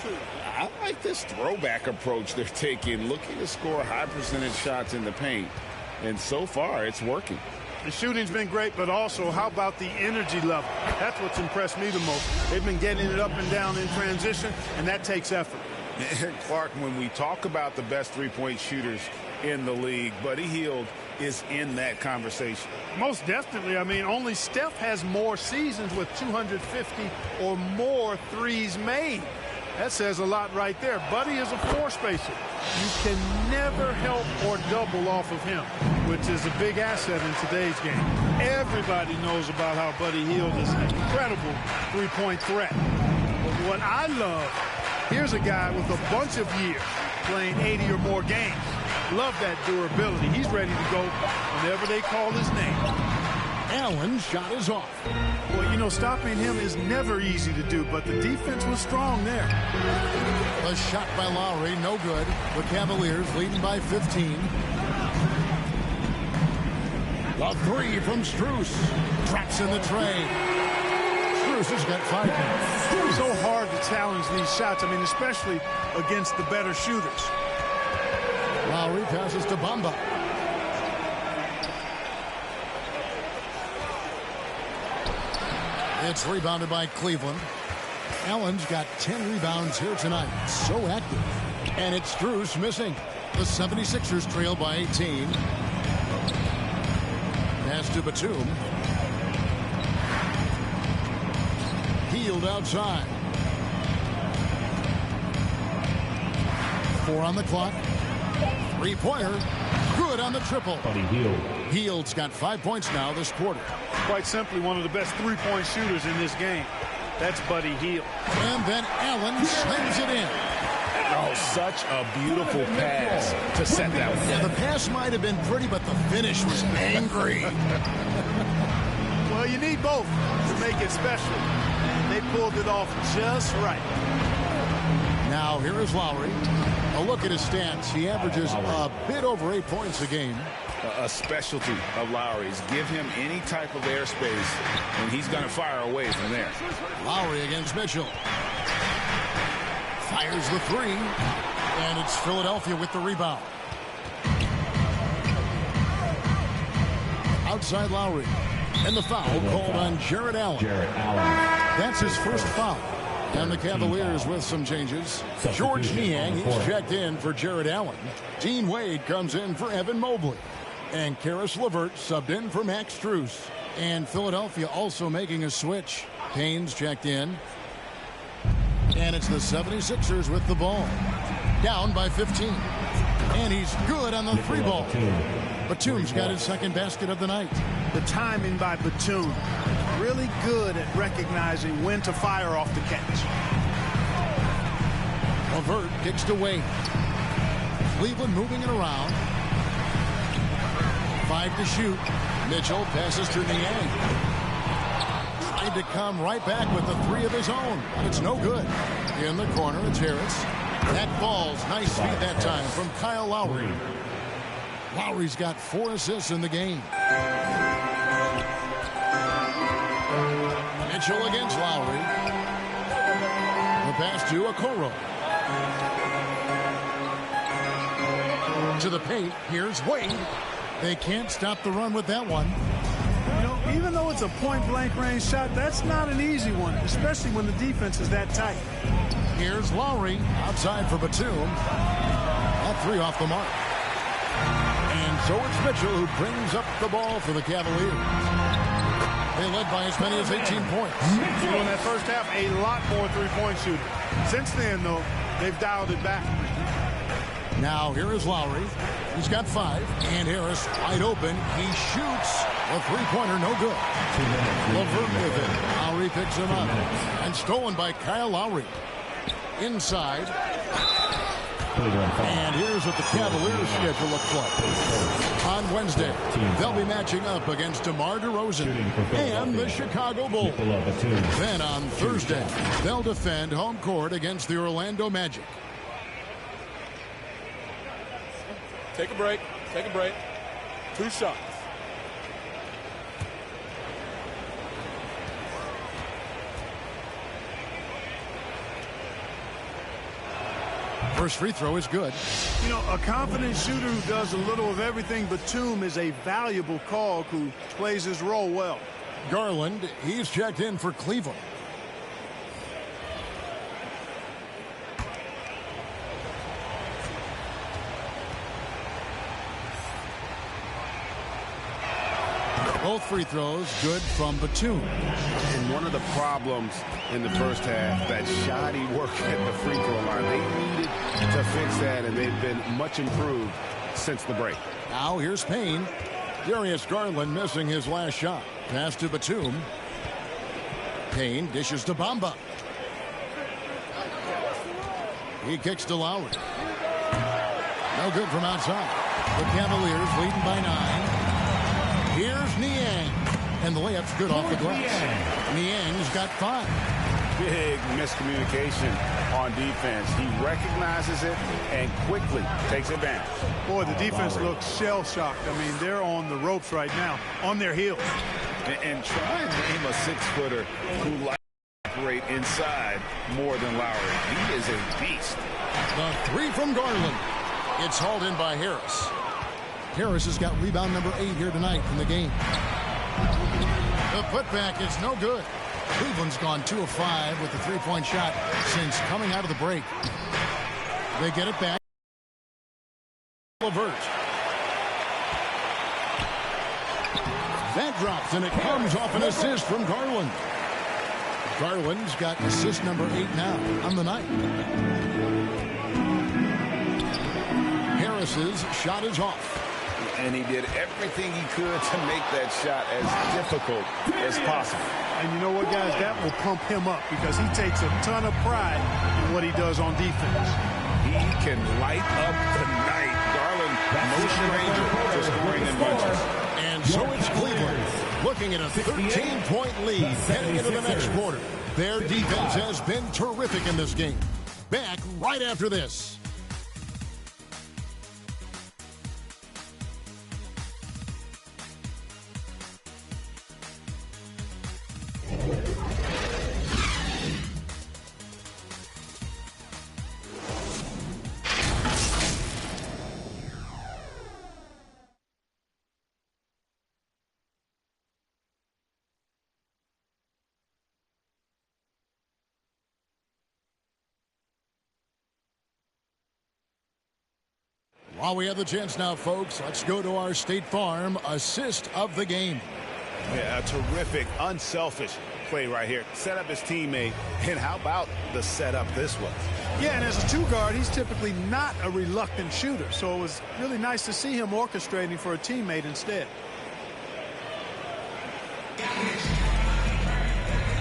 I like this throwback approach they're taking, looking to score high percentage shots in the paint. And so far, it's working.
The shooting's been great, but also how about the energy level? That's what's impressed me the most. They've been getting it up and down in transition, and that takes effort.
And Clark, when we talk about the best three-point shooters in the league, Buddy Hield is in that conversation.
Most definitely. I mean, only Steph has more seasons with 250 or more threes made. That says a lot right there. Buddy is a floor spacer. You can never help or double off of him, which is a big asset in today's game. Everybody knows about how Buddy Hield is an incredible three-point threat. But what I love, here's a guy with a bunch of years playing 80 or more games. Love that durability. He's ready to go whenever they call his name.
Allen's shot is off.
Well, you know, stopping him is never easy to do, but the defense was strong there.
A shot by Lowry, no good. The Cavaliers leading by 15. The three from Strus. Traps in the tray. Strus has got 5 points.
It's so hard to challenge these shots, I mean, especially against the better shooters.
Lowry passes to Bamba. It's rebounded by Cleveland. Allen's got 10 rebounds here tonight. So active. And it's Strus missing. The 76ers trail by 18. Pass to Batum. Hield outside. 4 on the clock. Three-pointer. Good on the triple.
Buddy Hield.
Hield's got 5 points now this quarter.
Quite simply, one of the best three-point shooters in this game. That's Buddy Hield.
And then Allen slams it in.
Oh, such a beautiful pass to set that one.
The pass might have been pretty, but the finish was angry.
Well, you need both to make it special. And they pulled it off just right.
Now, here is Lowry. A look at his stats. He averages a bit over 8 points a game.
A specialty of Lowry's. Give him any type of airspace, and he's going to fire away from there.
Lowry against Mitchell. Fires the three, and it's Philadelphia with the rebound. Outside Lowry. And the foul called on Jared Allen. That's his first foul. And the Cavaliers with some changes. George Niang, he's checked in for Jared Allen. Dean Wade comes in for Evan Mobley. And Karis LeVert subbed in for Max Strus. And Philadelphia also making a switch. Payne's checked in. And it's the 76ers with the ball. Down by 15. And he's good on the three ball. Batum's got his second basket of the night.
The timing by Batum. Really good at recognizing when to fire off the catch.
LeVert kicks to Wade. Cleveland moving it around. 5 to shoot. Mitchell passes to Niang. Tried to come right back with the 3 of his own. But it's no good. In the corner, it's Harris. That falls. Nice feed that time from Kyle Lowry. Lowry's got 4 assists in the game. Mitchell against Lowry. The pass to Okoro. To the paint. Here's Wade. They can't stop the run with that one.
You know, even though it's a point-blank range shot, that's not an easy one, especially when the defense is that tight.
Here's Lowry outside for Batum. That 3 off the mark. And so it's Mitchell who brings up the ball for the Cavaliers. They led by as many as 18 points.
You know, in that first half, a lot more three-point shooting. Since then, though, they've dialed it back.
Now here is Lowry. He's got 5. And Harris wide open. He shoots. A three-pointer, no good. LeVert with it. Lowry picks him up. And stolen by Kyle Lowry. Inside. And here's what the Cavaliers schedule looks like. On Wednesday, they'll be matching up against DeMar DeRozan and the Chicago Bulls. Then on Thursday, they'll defend home court against the Orlando Magic.
Take a break. Take a break. 2 shots.
First free throw is good.
You know, a confident shooter who does a little of everything. Batum is a valuable cog who plays his role well.
Garland, he's checked in for Cleveland. Both free throws good from Batum.
And one of the problems in the first half, that shoddy work at the free throw line. They needed to fix that, and they've been much improved since the break.
Now here's Payne. Darius Garland missing his last shot. Pass to Batum. Payne dishes to Bamba. He kicks to Lowry. No good from outside. The Cavaliers leading by 9. Here's Niang. And the layup's good off the glass. Niang's got 5.
Big miscommunication on defense. He recognizes it and quickly takes advantage.
Boy, the defense looks shell-shocked. I mean, they're on the ropes right now, on their heels.
And try and name a 6-footer who likes to operate inside more than Lowry. He is a beast.
The 3 from Garland. It's hauled in by Harris. Harris has got rebound number 8 here tonight in the game. The putback is no good. Cleveland's gone 2 of 5 with the 3-point shot since coming out of the break. They get it back. LeVert. That drops, and it comes off an assist from Garland. Garland's got assist number 8 now on the night. Harris's shot is off.
And he did everything he could to make that shot as difficult as possible.
And you know what, guys? That will pump him up because he takes a ton of pride in what he does on defense.
He can light up the night. Garland, no stranger to scoring in bunches.
And so it's Cleveland looking at a 13-point lead heading into the next quarter. Their defense has been terrific in this game. Back right after this. While we have the chance now, folks, let's go to our State Farm assist of the game.
Yeah, a terrific, unselfish play right here. Set up his teammate, and how about the setup this was?
Yeah, and as a 2-guard, he's typically not a reluctant shooter, so it was really nice to see him orchestrating for a teammate instead.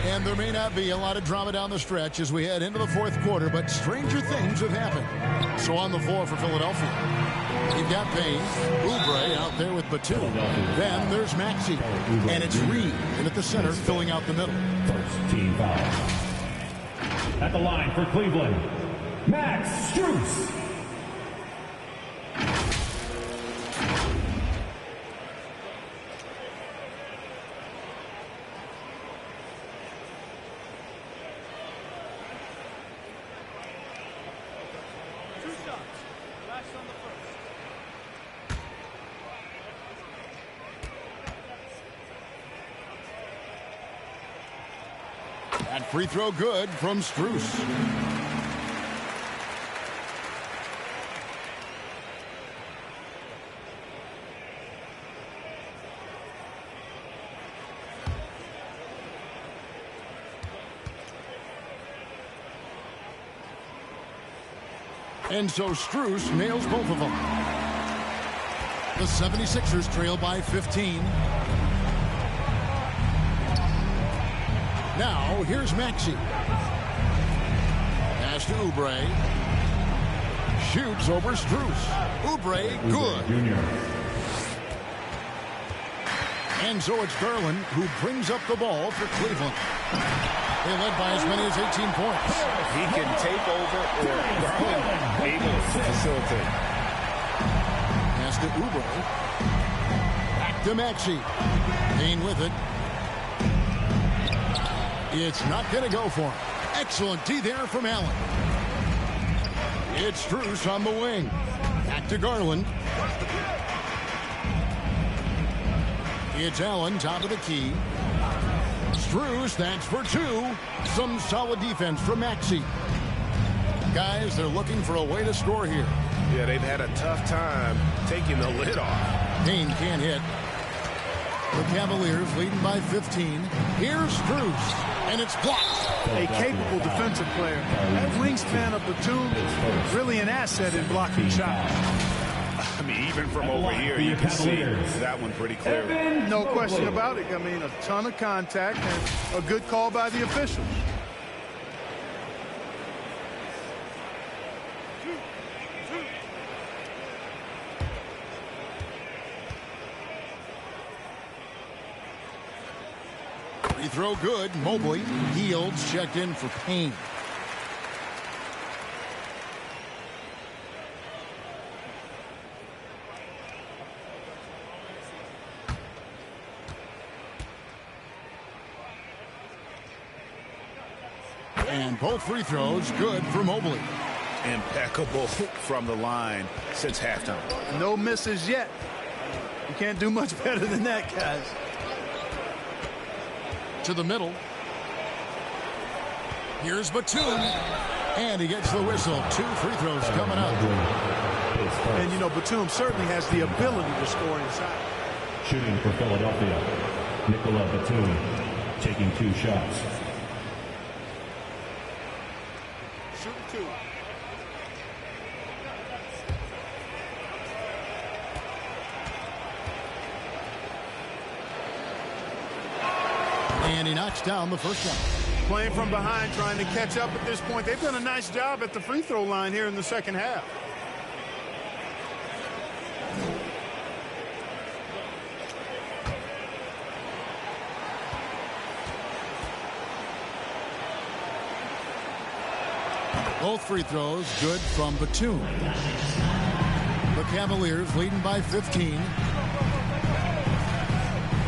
And there may not be a lot of drama down the stretch as we head into the fourth quarter, but stranger things have happened. So on the floor for Philadelphia, you've got Payne, Oubre out there with Batum. Then there's Maxey, and it's Reed in at the center filling out the middle.
First team foul. At the line for Cleveland, Max Strus.
That free throw good from Strus. And so Strus nails both of them. The 76ers trail by 15. Now, here's Maxey. Pass to Oubre. Shoots over Strus. Oubre, good. And so it's Garland who brings up the ball for Cleveland. They led by as many as 18 points.
He can take over, or Garland able to facilitate.
Pass to Oubre. Back to Maxey. Payne with it. It's not going to go for him. Excellent D there from Allen. It's Strus on the wing. Back to Garland. It's Allen, top of the key. Strus, that's for two. Some solid defense from Maxey. Guys, they're looking for a way to score here.
Yeah, they've had a tough time taking the lid off.
Payne can't hit. The Cavaliers leading by 15. Here's Strus, and it's blocked.
A capable defensive player. That wingspan of Batum is really an asset in blocking shots.
I mean, even from over here, you can see that one pretty clearly.
No question about it. I mean, a ton of contact and a good call by the officials.
Free throw good. Mobley. Yields checked in for Payne. And both free throws good for Mobley.
Impeccable from the line since halftime.
No misses yet. You can't do much better than that, guys.
To the middle. Here's Batum. And he gets the whistle. 2 free throws coming up.
And, you know, Batum certainly has the ability to score inside.
Shooting for Philadelphia, Nicola Batum taking 2 shots.
Shooting 2.
And he knocks down the first one.
Playing from behind, trying to catch up at this point. They've done a nice job at the free throw line here in the second half.
Both free throws good from Batum. The Cavaliers leading by 15.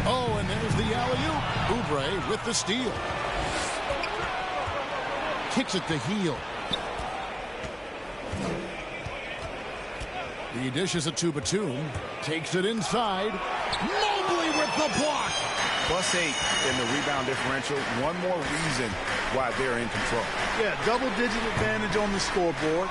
Oh, and there's the alley-oop. Oubre with the steal. Kicks it to Heel. He dishes it to Batum. Takes it inside. Mobley with the block.
+8 in the rebound differential. One more reason why they're in control.
Yeah, double-digit advantage on the scoreboard.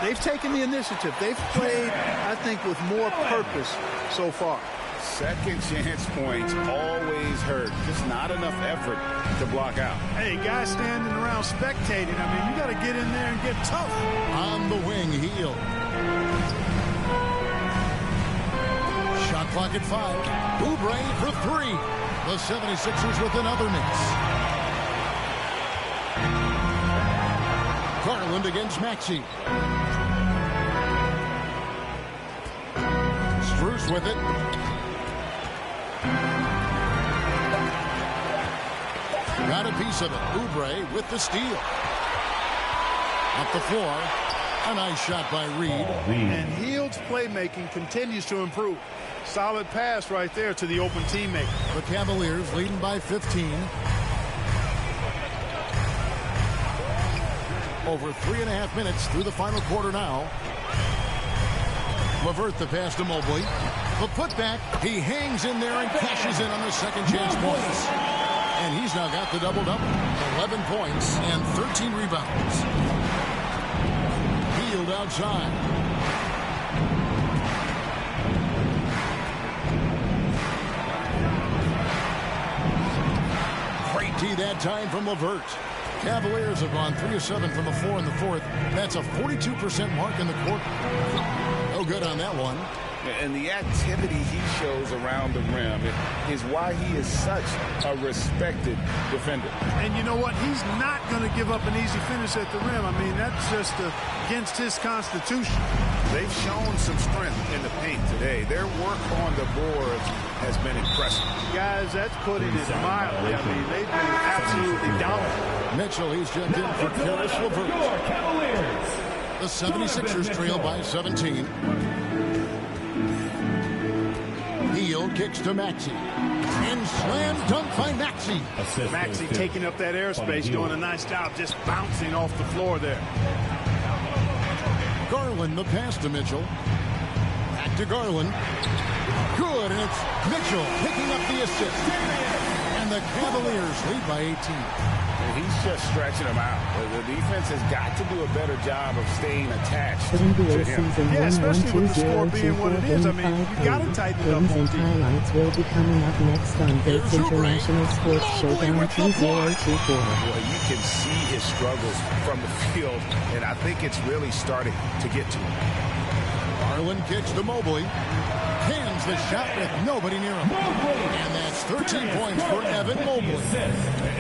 They've taken the initiative. They've played, I think, with more purpose so far.
Second chance points always hurt. Just not enough effort to block out.
Hey, guys standing around spectating. I mean, you got to get in there and get tough.
On the wing, Heel. Shot clock at 5. Oubre for 3. The 76ers with another miss. Garland against Maxey. Strus with it. Got a piece of it. Oubre with the steal. Up the floor. A nice shot by Reed.
And Hield's playmaking continues to improve. Solid pass right there to the open teammate.
The Cavaliers leading by 15. Over 3.5 minutes through the final quarter now. LeVert the pass to Mobley. The putback. He hangs in there and cashes in on the second chance points. And he's now got the double-double. 11 points and 13 rebounds. Hield outside. Great D that time from LeVert. Cavaliers have gone 3 of 7 from the floor in the fourth. That's a 42% mark in the quarter. No good on that one.
And the activity he shows around the rim is why he is such a respected defender.
And you know what? He's not going to give up an easy finish at the rim. I mean, that's just against his constitution.
They've shown some strength in the paint today. Their work on the boards has been impressive.
Guys, that's putting it mildly. I mean, they've been absolutely dominant.
Mitchell, he's checked in for Karis LeVert. The 76ers trail by 17. Hield kicks to Maxey. And slam dunk by Maxey.
Maxey taking up that airspace, doing a nice job just bouncing off the floor there.
Garland, the pass to Mitchell. Back to Garland. Good, and it's Mitchell picking up the assist. And the Cavaliers lead by 18.
And he's just stretching them out. The defense has got to do a better job of staying attached to him.
Yeah, especially with the score being what it is. I mean, you got to tighten it up on defense.
Highlights will be coming up next on Gates International Sports Showdown 2024.
Well, you can see his struggles from the field, and I think it's really starting to get to him.
Garland kicks to Mobley. Cans the shot with nobody near him. And that's 13 points for Evan Mobley.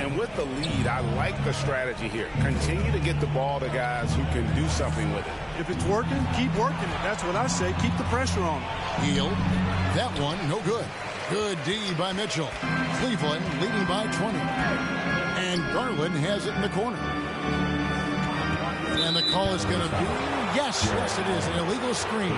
And with the lead, I like the strategy here. Continue to get the ball to guys who can do something with it.
If it's working, keep working it. That's what I say. Keep the pressure on.
Heel. That one, no good. Good D by Mitchell. Cleveland leading by 20. And Garland has it in the corner. And the call is going to be, yes, it is, an illegal screen.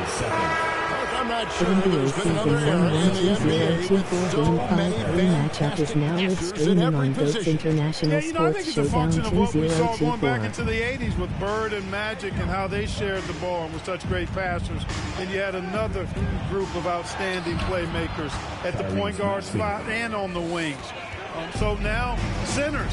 I'm not sure there's been another error in the NBA with so many fantastic answers in every position.
Yeah, you know, I think it's a function of what we saw going back into the 80s with Bird and Magic and how they shared the ball and were such great passers. And you had another group of outstanding playmakers at the point guard spot and on the wings. So now centers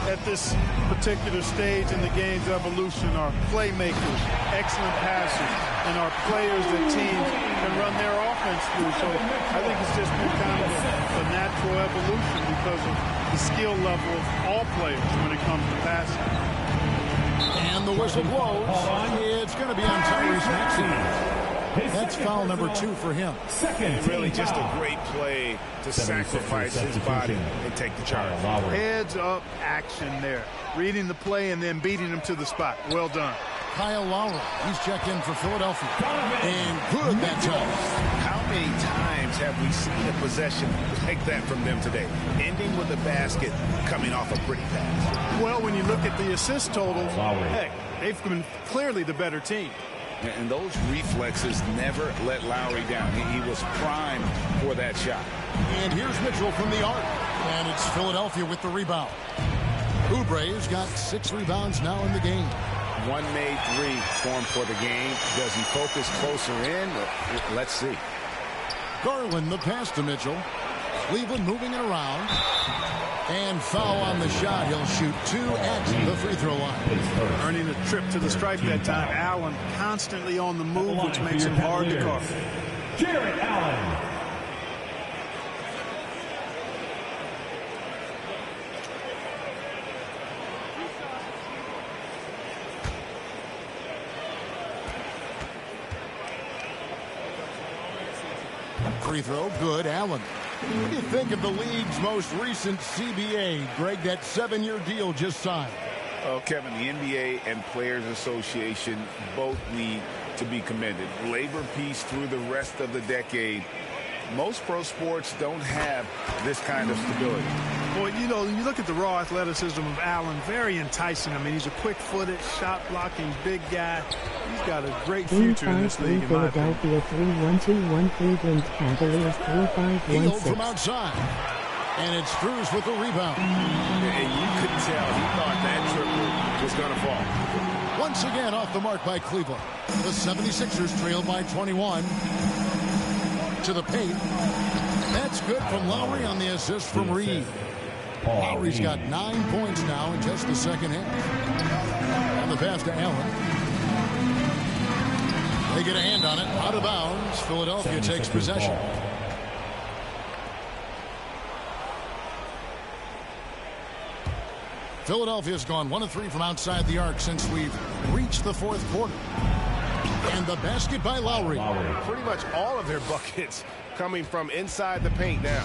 at this particular stage in the game's evolution are playmakers, excellent passers, and are players that teams can run their offense through. So I think it's just been kind of a natural evolution because of the skill level of all players when it comes to passing.
And the whistle blows. It's going to be on Tyrese Maxey. That's foul number 2 for him.
Really just a great play to sacrifice his body and take the charge.
Heads up action there. Reading the play and then beating him to the spot. Well done.
Kyle Lowry, he's checked in for Philadelphia. And good that time.
How many times have we seen a possession like that from them today? Ending with a basket, coming off a pretty pass.
Well, when you look at the assist totals, heck, they've been clearly the better team.
And those reflexes never let Lowry down. He was primed for that shot.
And here's Mitchell from the arc. And it's Philadelphia with the rebound. Oubre's got 6 rebounds now in the game.
One made 3 for him for the game. Does he focus closer in? Let's see.
Garland, the pass to Mitchell. Cleveland moving it around. And foul on the shot. He'll shoot 2 at the free throw line.
Earning a trip to the stripe that time. Allen constantly on the move, which makes him hard to guard.
Jarrett Allen.
Free throw, good. Allen. What do you think of the league's most recent CBA? Greg, that 7-year deal just signed.
Oh, Kevin, the NBA and Players Association both need to be commended. Labor peace through the rest of the decade. Most pro sports don't have this kind of stability.
Well, you know, you look at the raw athleticism of Allen, very enticing. I mean, he's a quick-footed, shot-blocking, big guy. He's got a great future in this league, in my opinion.
Philadelphia 3-1-2-1 Cleveland Cavaliers 3-5-1-6.
Healed from outside. And it's Strus with the rebound.
And you could tell he thought that triple was going to fall.
Once again off the mark by Cleveland. The 76ers trail by 21. To the paint. That's good from Lowry on the assist from Reed. Lowry's got 9 points now in just the second half. On the pass to Allen. They get a hand on it. Out of bounds. Philadelphia takes possession. Philadelphia's gone 1 of 3 from outside the arc since we've reached the 4th quarter. And the basket by Lowry.
Pretty much all of their buckets coming from inside the paint now.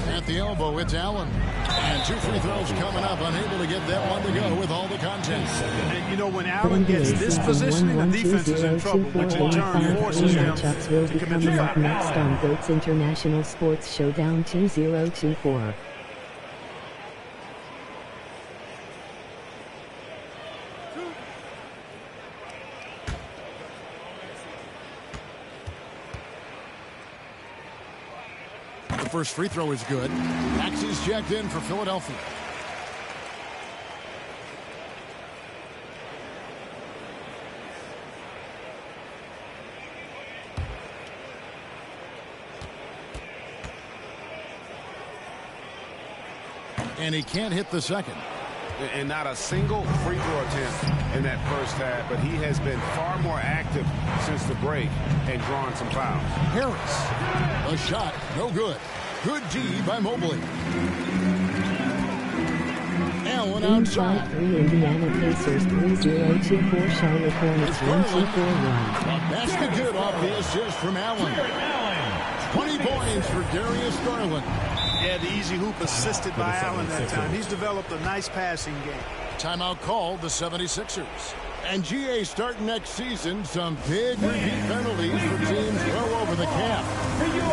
At the elbow, it's Allen. And 2 free throws coming up. Unable to get that one to go with all the contact.
And, you know, when Allen gets this positioning, the defense is in trouble, which in turn forces them to commit the foul.
Next on Goats International Sports Showdown 2024.
First free throw is good. Maxey's checked in for Philadelphia. And he can't hit the second.
And not a single free throw attempt in that first half, but he has been far more active since the break and drawing some fouls.
Harris, a shot, no good. Good D by Mobley. Allen outside.
5-3 Indiana Pacers, 3-0-2-4 Charlotte Hornets, 1-2-4-1.
Basket good off the assist from Allen. 20 points for Darius Garland.
Yeah, the easy hoop assisted by Allen that time. He's developed a nice passing game.
Timeout called the 76ers. And GA starting next season, some big repeat penalties for teams well over the cap.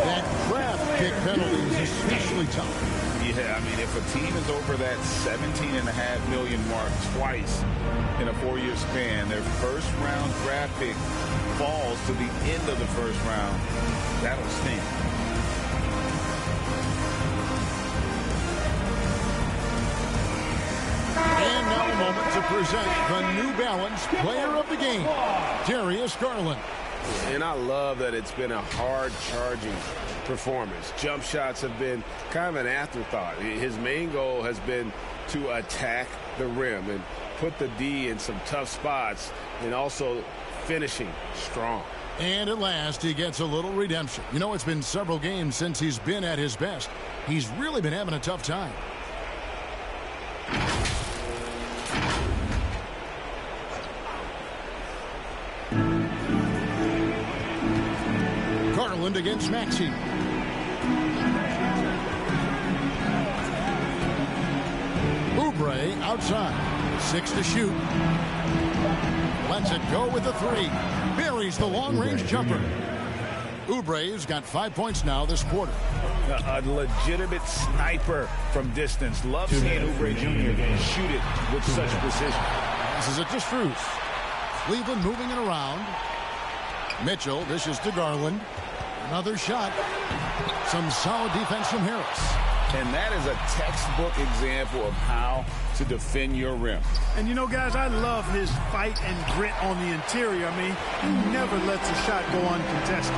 That draft pick penalty is especially tough.
Yeah, I mean, if a team is over that $17.5 million mark twice in a 4-year span, their first-round draft pick falls to the end of the first round. That'll sting.
And now a moment to present the New Balance Player of the Game, Darius Garland.
And I love that it's been a hard-charging performance. Jump shots have been kind of an afterthought. His main goal has been to attack the rim and put the D in some tough spots and also finishing strong.
And at last, he gets a little redemption. You know, it's been several games since he's been at his best. He's really been having a tough time. Garland against Maxey. Oubre outside. 6 to shoot. Lets it go with the 3. Buries the long-range jumper. Oubre's got 5 points now this quarter.
A legitimate sniper from distance. Love seeing Oubre Jr. shoot it with such precision.
Passes it to Strus. Cleveland moving it around. Mitchell dishes to Garland. Another shot. Some solid defense from Harris.
And that is a textbook example of how to defend your rim.
And you know, guys, I love his fight and grit on the interior. I mean, he never lets a shot go uncontested.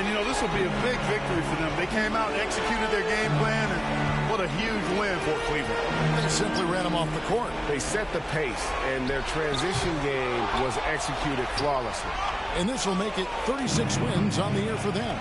And, you know, this will be a big victory for them. They came out and executed their game plan, and what a huge win for Cleveland.
They simply ran him off the court.
They set the pace, and their transition game was executed flawlessly.
And this will make it 36 wins on the year for them.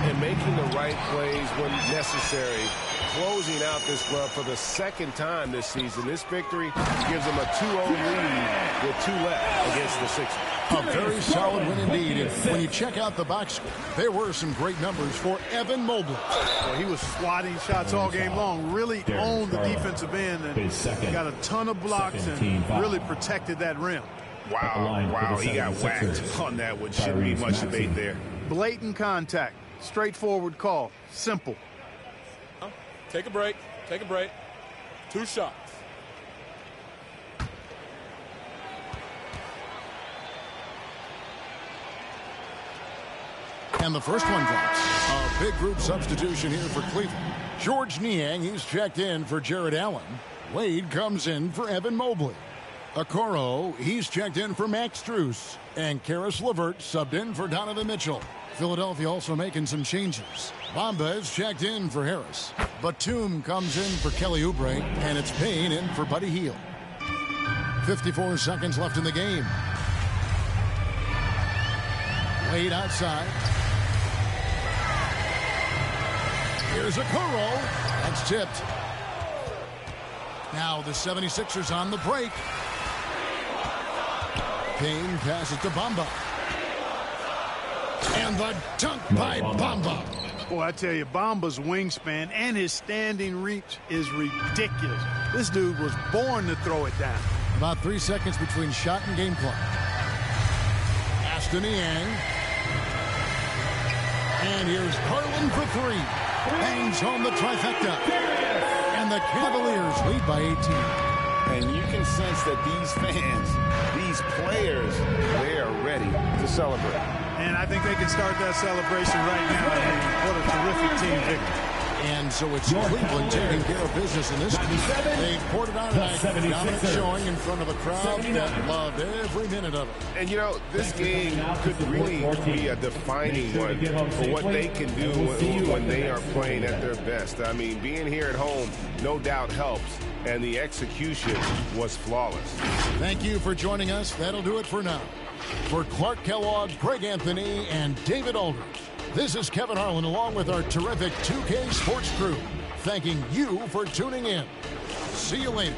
And making the right plays when necessary, closing out this club for the second time this season. This victory gives them a 2-0 lead with 2 left against the Sixers.
A very solid win indeed. And when you check out the box score, there were some great numbers for Evan Mobley.
Well, he was swatting shots all game long, really owned the defensive end and got a ton of blocks and really protected that rim.
Wow, he got whacked on that one. Shouldn't be much debate there.
Blatant contact, straightforward call, simple.
Take a break, 2 shots.
And the first one drops. A big group substitution here for Cleveland. George Niang, he's checked in for Jared Allen. Wade comes in for Evan Mobley. Okoro, he's checked in for Max Strus. And Karis LeVert subbed in for Donovan Mitchell. Philadelphia also making some changes. Bamba is checked in for Harris. Batum comes in for Kelly Oubre. And it's Payne in for Buddy Hield. 54 seconds left in the game. Wade outside. Here's Okoro. That's tipped. Now the 76ers on the break. Payne passes to Bamba. And the dunk by Bamba.
Boy, I tell you, Bamba's wingspan and his standing reach is ridiculous. This dude was born to throw it down.
About 3 seconds between shot and game clock. Pass to Niang. And here's Garland for 3. Bangs home the trifecta. And the Cavaliers lead by 18.
And you can sense that these fans, these players, they are ready to celebrate.
And I think they can start that celebration right now. I mean, what a terrific team victory.
And so it's Cleveland taking care of business in this game. They poured it on tonight. Dominant showing in front of a crowd that loved every minute of it.
And, you know, this game could really be a defining one for what they can do when they are playing at their best. I mean, being here at home no doubt helps, and the execution was flawless.
Thank you for joining us. That'll do it for now. For Clark Kellogg, Greg Anthony, and David Aldridge, this is Kevin Harlan along with our terrific 2K Sports crew, thanking you for tuning in. See you later.